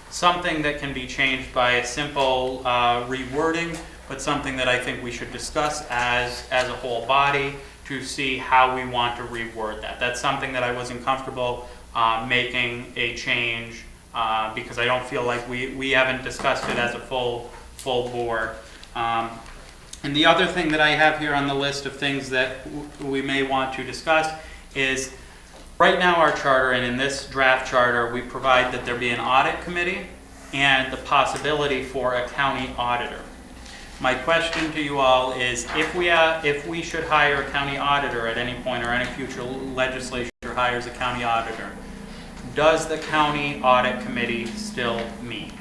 Something that can be changed by a simple rewording, but something that I think we should discuss as a whole body to see how we want to reword that. That's something that I wasn't comfortable making a change because I don't feel like we haven't discussed it as a full board. And the other thing that I have here on the list of things that we may want to discuss is right now our charter, and in this draft charter, we provide that there be an audit committee and the possibility for a county auditor. My question to you all is if we should hire a county auditor at any point or any future legislature hires a county auditor, does the county audit committee still meet?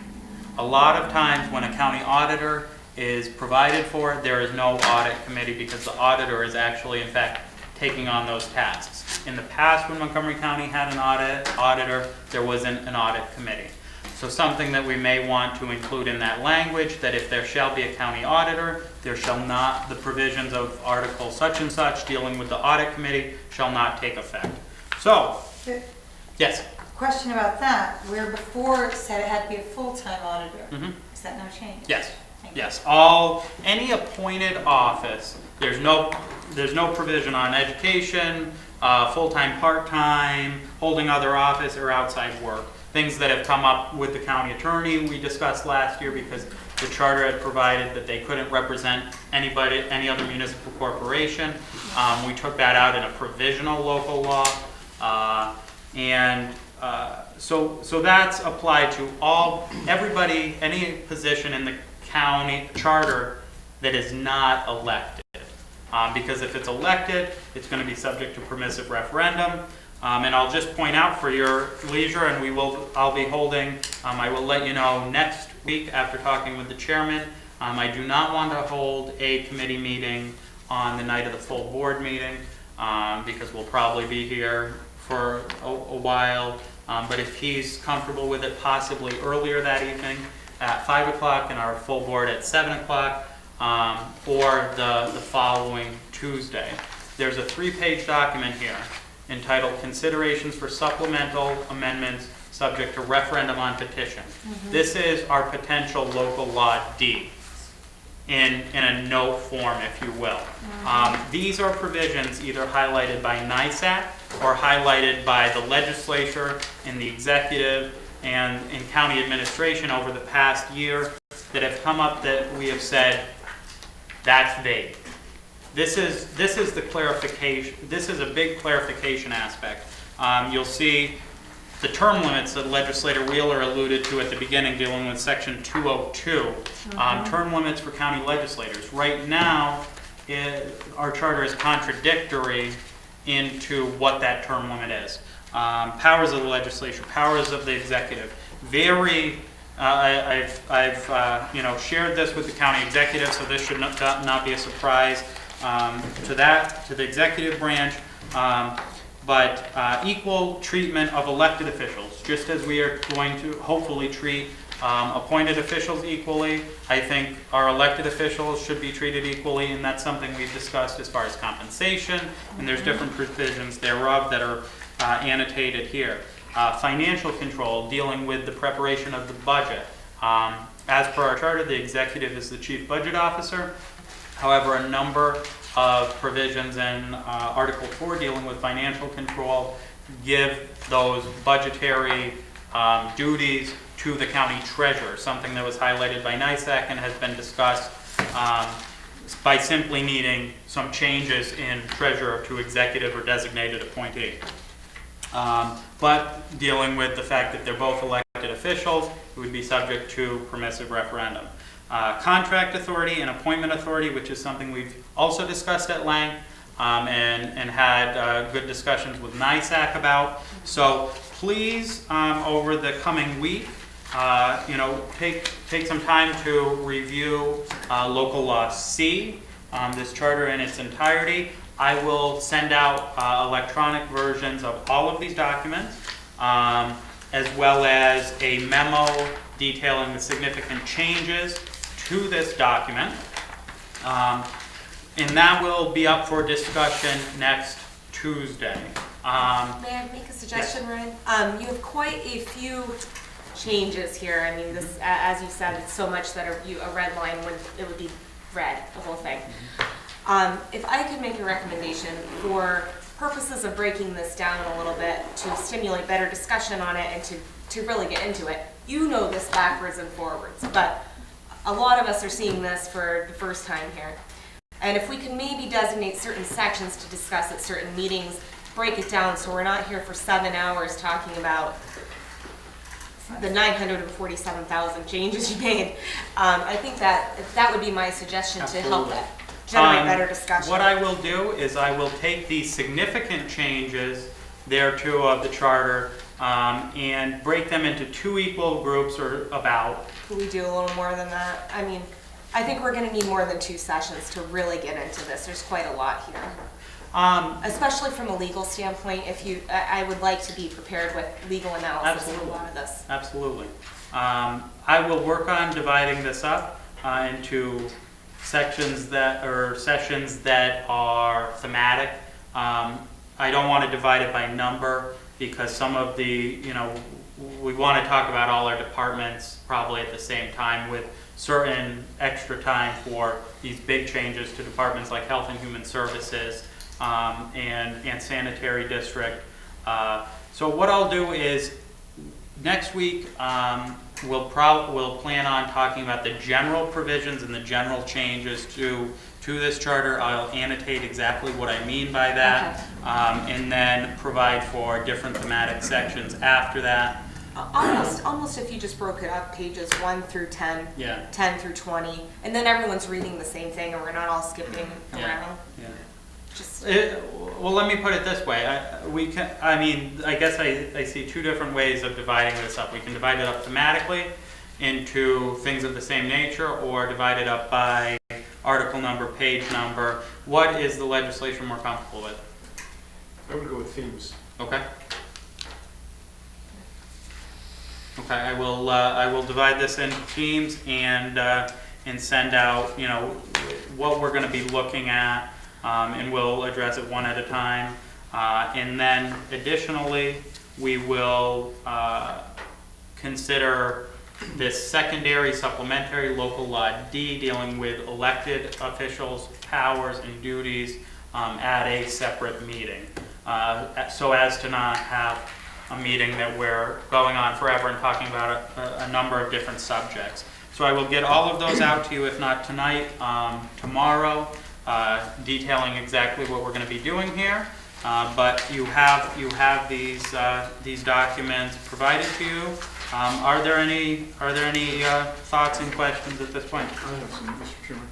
A lot of times when a county auditor is provided for, there is no audit committee because the auditor is actually, in fact, taking on those tasks. In the past, when Montgomery County had an auditor, there wasn't an audit committee. So something that we may want to include in that language, that if there shall be a county auditor, there shall not, the provisions of article such and such dealing with the audit committee shall not take effect. So, yes? Question about that, where before it said it had to be a full-time auditor. Mm-hmm. Is that now changed? Yes. Thank you. Yes. Any appointed office, there's no provision on education, full-time, part-time, holding other office, or outside work. Things that have come up with the county attorney we discussed last year because the charter had provided that they couldn't represent any other municipal corporation. We took that out in a provisional local law. So that's applied to everybody, any position in the county charter that is not elected. Because if it's elected, it's going to be subject to permissive referendum. And I'll just point out for your leisure, and I will let you know next week after talking with the chairman, I do not want to hold a committee meeting on the night of the full board meeting, because we'll probably be here for a while. But if he's comfortable with it, possibly earlier that evening at 5 o'clock and our full board at 7 o'clock, or the following Tuesday. There's a 3-page document here entitled Considerations for Supplemental Amendments Subject to Referendum on Petition. This is our potential local law D in a note form, if you will. These are provisions either highlighted by NISAC or highlighted by the legislature and the executive and in county administration over the past year that have come up that we have said, that's vague. This is the clarification. This is a big clarification aspect. You'll see the term limits that Legislator Wheeler alluded to at the beginning, dealing with Section 202, term limits for county legislators. Right now, our charter is contradictory into what that term limit is. Powers of the legislature, powers of the executive. I've shared this with the county executive, so this should not be a surprise to the executive branch. But equal treatment of elected officials, just as we are going to hopefully treat appointed officials equally. I think our elected officials should be treated equally, and that's something we've discussed as far as compensation, and there's different provisions thereof that are annotated here. Financial control, dealing with the preparation of the budget. As per our charter, the executive is the chief budget officer. However, a number of provisions in Article 4 dealing with financial control give those budgetary duties to the county treasurer, something that was highlighted by NISAC and has been discussed by simply needing some changes in treasurer to executive or designated appointee. But dealing with the fact that they're both elected officials, it would be subject to permissive referendum. Contract authority and appointment authority, which is something we've also discussed at length and had good discussions with NISAC about. So please, over the coming week, take some time to review local law C, this charter in its entirety. I will send out electronic versions of all of these documents, as well as a memo detailing the significant changes to this document. And that will be up for discussion next Tuesday. May I make a suggestion, Ryan? You have quite a few changes here. I mean, this, as you said, it's so much that a red line would be red, the whole thing. If I could make a recommendation for purposes of breaking this down a little bit to stimulate better discussion on it and to really get into it. You know this backwards and forwards, but a lot of us are seeing this for the first time here. And if we can maybe designate certain sections to discuss at certain meetings, break it down so we're not here for 7 hours talking about the 947,000 changes you made. I think that would be my suggestion. Absolutely. To help that generate better discussion. What I will do is I will take the significant changes thereto of the charter and break them into 2 equal groups or about. Could we do a little more than that? I mean, I think we're going to need more than 2 sessions to really get into this. There's quite a lot here. Especially from a legal standpoint, I would like to be prepared with legal analysis of a lot of this. Absolutely. I will work on dividing this up into sessions that are thematic. I don't want to divide it by number because some of the, we want to talk about all our departments probably at the same time with certain extra time for these big changes to departments like Health and Human Services and Sanitary District. So what I'll do is next week we'll plan on talking about the general provisions and the general changes to this charter. I'll annotate exactly what I mean by that, and then provide for different thematic sections after that. Almost if you just broke it up, pages 1 through 10, Yeah. 10 through 20, and then everyone's reading the same thing and we're not all skipping around. Yeah. Just Well, let me put it this way. I guess I see 2 different ways of dividing this up. We can divide it up thematically, into things of the same nature or divided up by article number, page number? What is the legislature more comfortable with? I would go with themes. Okay. Okay, I will divide this into teams and send out, you know, what we're gonna be looking at, and we'll address it one at a time. And then additionally, we will, consider this secondary supplementary local law D dealing with elected officials' powers and duties, at a separate meeting. So as to not have a meeting that we're going on forever and talking about a number of different subjects. So I will get all of those out to you, if not tonight, tomorrow, detailing exactly what we're going to be doing here. But you have these documents provided to you. Are there any thoughts and questions at this point? I have some, Mr. Chairman.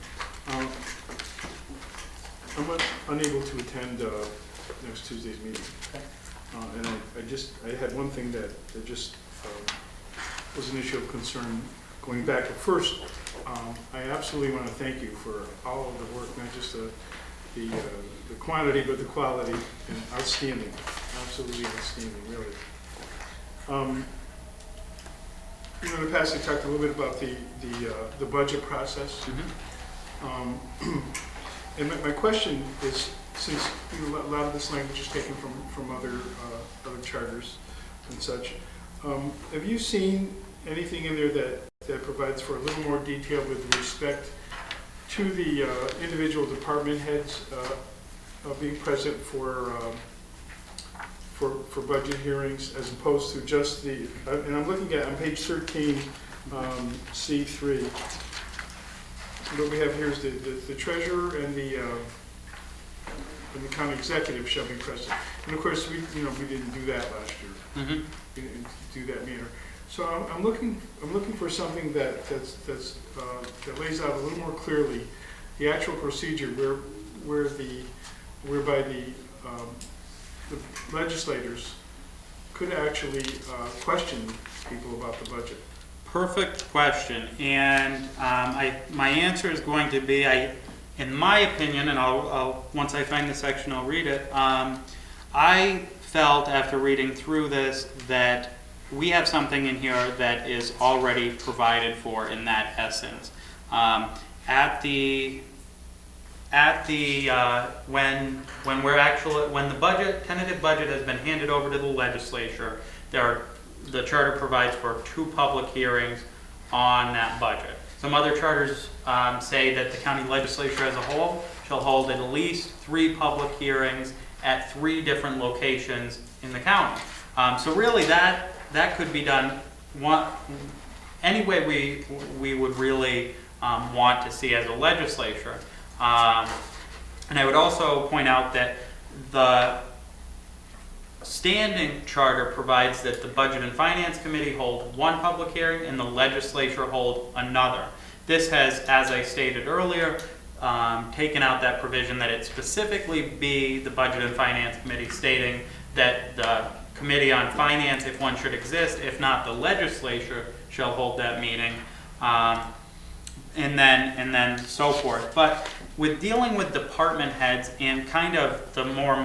I'm unable to attend next Tuesday's meeting. And I had one thing that just was an issue of concern going back. But first, I absolutely want to thank you for all of the work, not just the quantity, but the quality, and outstanding, absolutely outstanding, really. You know, in the past, I talked a little bit about the budget process. Mm-hmm. And my question is, since you know, a lot of this language is taken from other charters and such, have you seen anything in there that provides for a little more detail with respect to the individual department heads being present for budget hearings, as opposed to just the, and I'm looking at on page 13, C3. What we have here is the treasurer and the county executive shall be present. And of course, we didn't do that last year. Mm-hmm. We didn't do that neither. So I'm looking for something that lays out a little more clearly the actual procedure whereby the legislators could actually question people about the budget. Perfect question, and my answer is going to be, in my opinion, and I'll once I find the section, I'll read it. I felt after reading through this that we have something in here that is already provided for in that essence. When the tentative budget has been handed over to the legislature, the charter provides for 2 public hearings on that budget. Some other charters say that the county legislature as a whole shall hold at least 3 public hearings at 3 different locations in the county. So really that could be done any way we would really want to see as a legislature. And I would also point out that the standing charter provides that the Budget and Finance Committee hold 1 public hearing and the legislature hold another. This has, as I stated earlier, taken out that provision that it specifically be the Budget and Finance Committee, stating that the Committee on Finance, if one should exist, if not the legislature, shall hold that meeting, and then so forth. But with dealing with department heads and kind of the more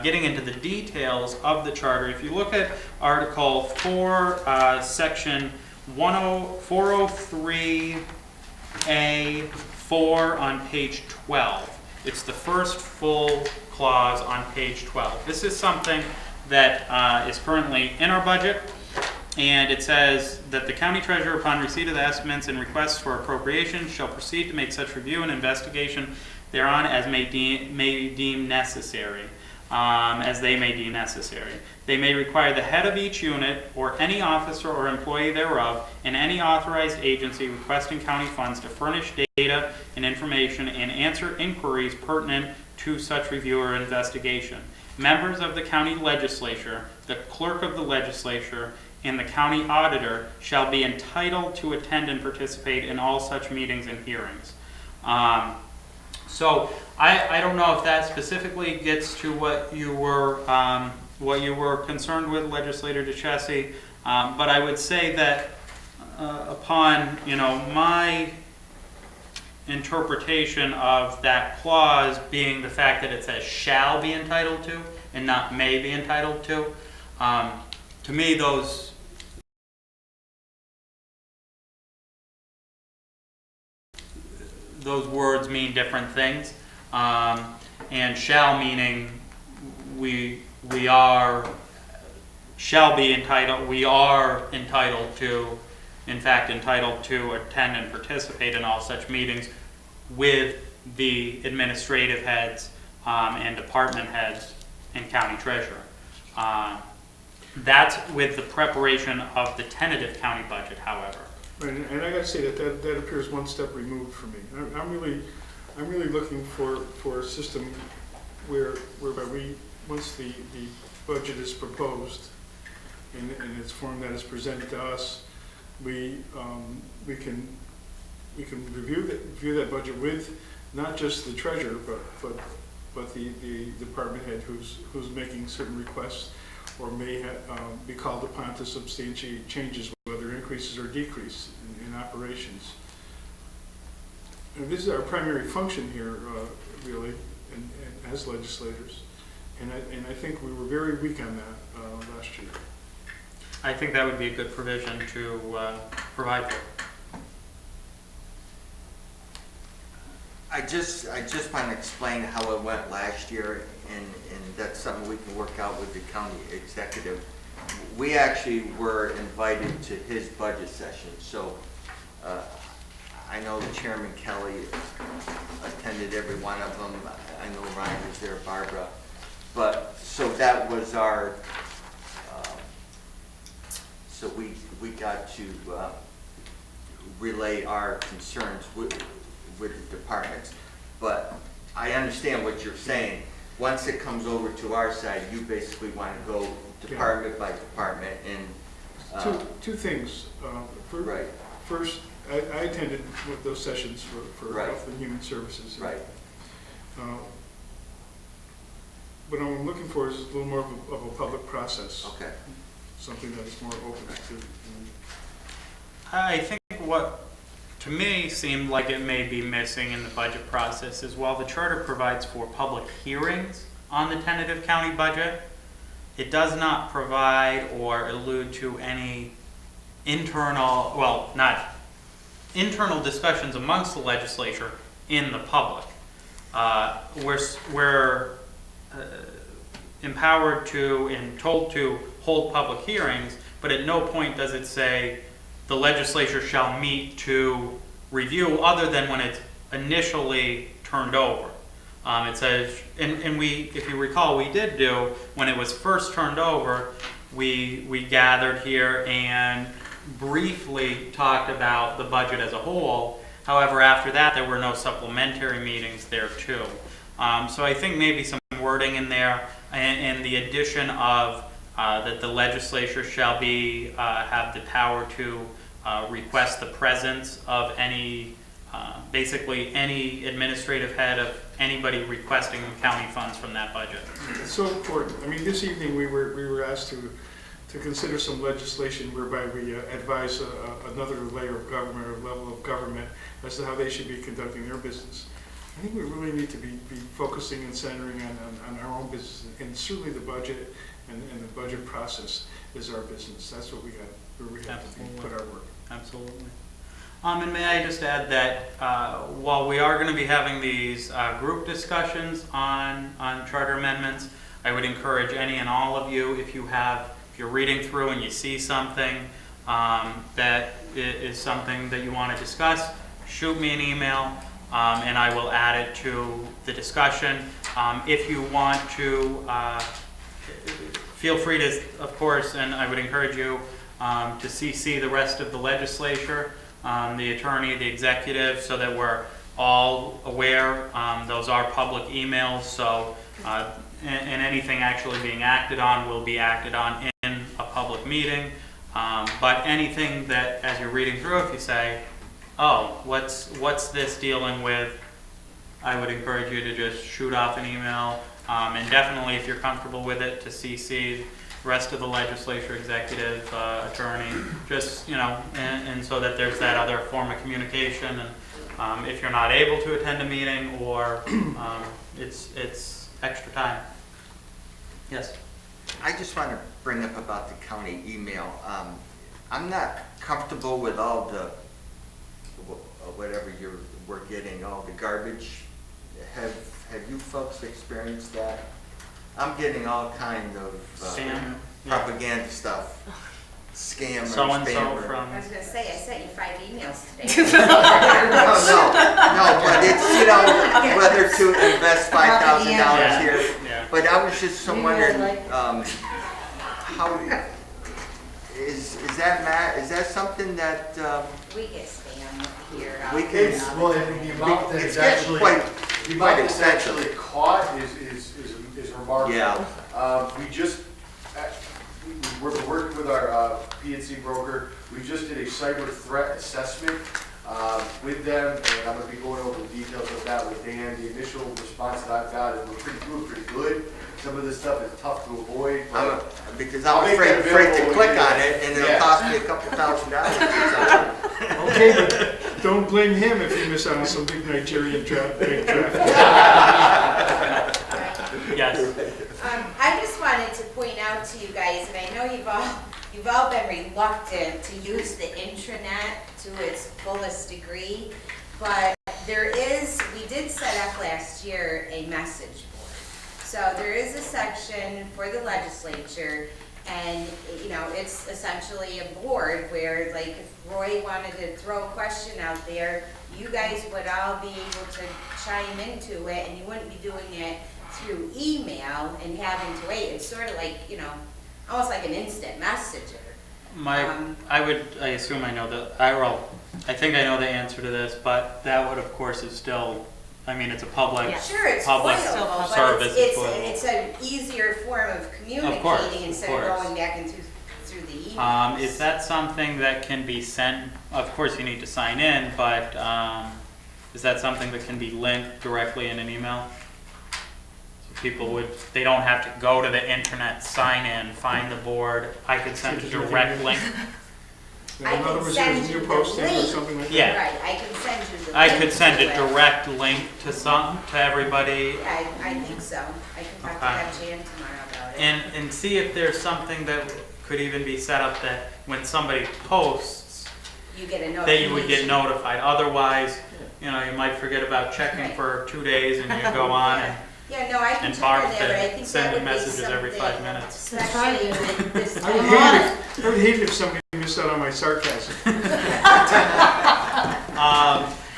getting into the details of the charter, if you look at Article 4, Section 403A4 on page 12. It's the first full clause on page 12. This is something that is currently in our budget, and it says that the county treasurer, upon receipt of the estimates and requests for appropriation, shall proceed to make such review and investigation thereon as may deem necessary. As they may deem necessary. They may require the head of each unit or any officer or employee thereof and any authorized agency requesting county funds to furnish data and information and answer inquiries pertinent to such review or investigation. Members of the county legislature, the clerk of the legislature, and the county auditor shall be entitled to attend and participate in all such meetings and hearings. So I don't know if that specifically gets to what you were concerned with, Legislator DeChessie, but I would say that upon, my interpretation of that clause being the fact that it says shall be entitled to and not may be entitled to me, those words mean different things. And shall meaning we are entitled to, in fact, entitled to attend and participate in all such meetings with the administrative heads and department heads and county treasurer. That's with the preparation of the tentative county budget, however. Right, and I gotta say that appears one step removed for me. I'm really looking for a system whereby once the budget is proposed in its form that is presented to us, we can review that budget with not just the treasurer, but the department head who's making certain requests or may be called upon to substantiate changes, whether increases or decreases in operations. And this is our primary function here, really, and as legislators. And I think we were very weak on that last year. I think that would be a good provision to provide for. I just want to explain how it went last year, and that's something we can work out with the county executive. We actually were invited to his budget session, so I know Chairman Kelly attended every one of them. I know Ryan was there, Barbara. But, so that was our, so we got to relay our concerns with the departments. But I understand what you're saying. Once it comes over to our side, you basically want to go department by department and... Two things. Right. First, I attended with those sessions for Right. Health and Human Services. Right. What I'm looking for is a little more of a public process. Okay. Something that's more open to. I think what, to me, seemed like it may be missing in the budget process is while the charter provides for public hearings on the tentative county budget, it does not provide or allude to any internal, well, not internal discussions amongst the legislature in the public. We're empowered to and told to hold public hearings, but at no point does it say the legislature shall meet to review other than when it's initially turned over. It says, and we, if you recall, we did do, when it was first turned over, we gathered here and briefly talked about the budget as a whole. However, after that, there were no supplementary meetings there too. So I think maybe some wording in there and the addition of that the legislature shall be have the power to request the presence of any basically any administrative head of anybody requesting county funds from that budget. It's so important. I mean, this evening we were asked to consider some legislation whereby we advise another layer of government or level of government as to how they should be conducting their business. I think we really need to be focusing and centering on our own business, and certainly the budget and the budget process is our business. That's what we got, where we have to put our work. Absolutely. And may I just add that while we are going to be having these group discussions on charter amendments, I would encourage any and all of you, if you're reading through and you see something that is something that you want to discuss, shoot me an email and I will add it to the discussion. If you want to, feel free to, of course, and I would encourage you to CC the rest of the legislature, the attorney, the executive, so that we're all aware. Those are public emails, so and anything actually being acted on will be acted on in a public meeting. But anything that, as you're reading through, if you say, oh, what's this dealing with, I would encourage you to just shoot off an email, and definitely if you're comfortable with it, to CC rest of the legislature, executive, attorney, just, and so that there's that other form of communication. And if you're not able to attend a meeting or it's extra time. Yes? I just want to bring up about the county email. I'm not comfortable with all the, whatever we're getting, all the garbage. Have you folks experienced that? I'm getting all kind of Spam. propaganda stuff. Scam or So-and-so spam. from, I was gonna say, I sent you 5 emails today. No, but it's, whether to invest $5,000 Yeah. here. Yeah. But I was just Maybe wondering, I'd like- how, is that something that, We get spam here. We can- It's, well, the amount that it's is getting actually, quite the amount that's expensive. actually caught is remarkable. Yeah. We just, we're working with our PNC broker. We just did a cyber threat assessment with them, and I'm gonna be going over the details of that with Dan. The initial response that I've got is we're pretty good. Some of this stuff is tough to avoid, but because I'll I'm make that afraid to available click when you- on it and it'll Yeah. cost me a couple $1,000 or something. Okay, but don't blame him if you miss out on some big Nigerian bank traffic. yes. I just wanted to point out to you guys, and I know you've all been reluctant to use the intranet to its fullest degree, but we did set up last year a message board. So there is a section for the legislature, and it's essentially a board where, like, if Roy wanted to throw a question out there, you guys would all be able to chime into it, and you wouldn't be doing it through email and having to wait. It's sort of like, almost like an instant messenger. I assume I know I think I know the answer to this, but that would, of course, is still, it's a public, Yeah. Sure, it's public foilable, but service. it's an easier form of communicating instead of course. going back into through the emails. Is that something that can be sent, of course you need to sign in, but is that something that can be linked directly in an email? So people they don't have to go to the internet, sign in, find the board. I could send a direct link. In I other can words, send there's you new the posting or link. something like that? Yeah. Right, I can send you the I link could send to a it. direct link to everybody I think so. I can talk to Okay. that Jan tomorrow about it. and see if there's something that could even be set up that when somebody posts, You get a that notification. you would get notified. Otherwise, you might forget about checking Right. for 2 days and you go on and Yeah, no, I can and check Barb on that, but I to think send that me would be messages every 5 something, minutes. especially with this I time would of hate month. it, I would hate it if somebody missed out on my sarcasm.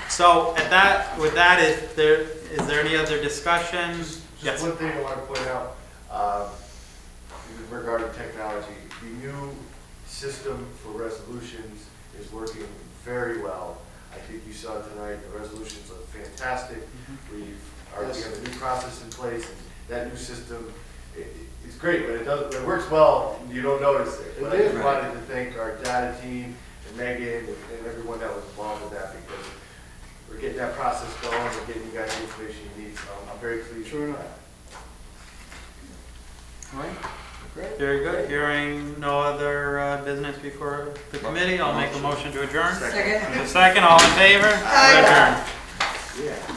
So with that, is there any other discussion? just Yes. one thing I want to point out, regarding technology, the new system for resolutions is working very well. I think you saw tonight, the resolutions are fantastic. We have a new process in place, and that new system, it's great, but it works well, you don't notice it. But I just wanted to thank our data team and Megan and everyone that was involved with that, because we're getting that process going, we're getting you guys the information you need, so I'm very pleased Sure with enough. that. All right. Very good. Hearing no other business before the committee, I'll make a motion to adjourn. Second. A second, all in favor? We're adjourned. Yeah.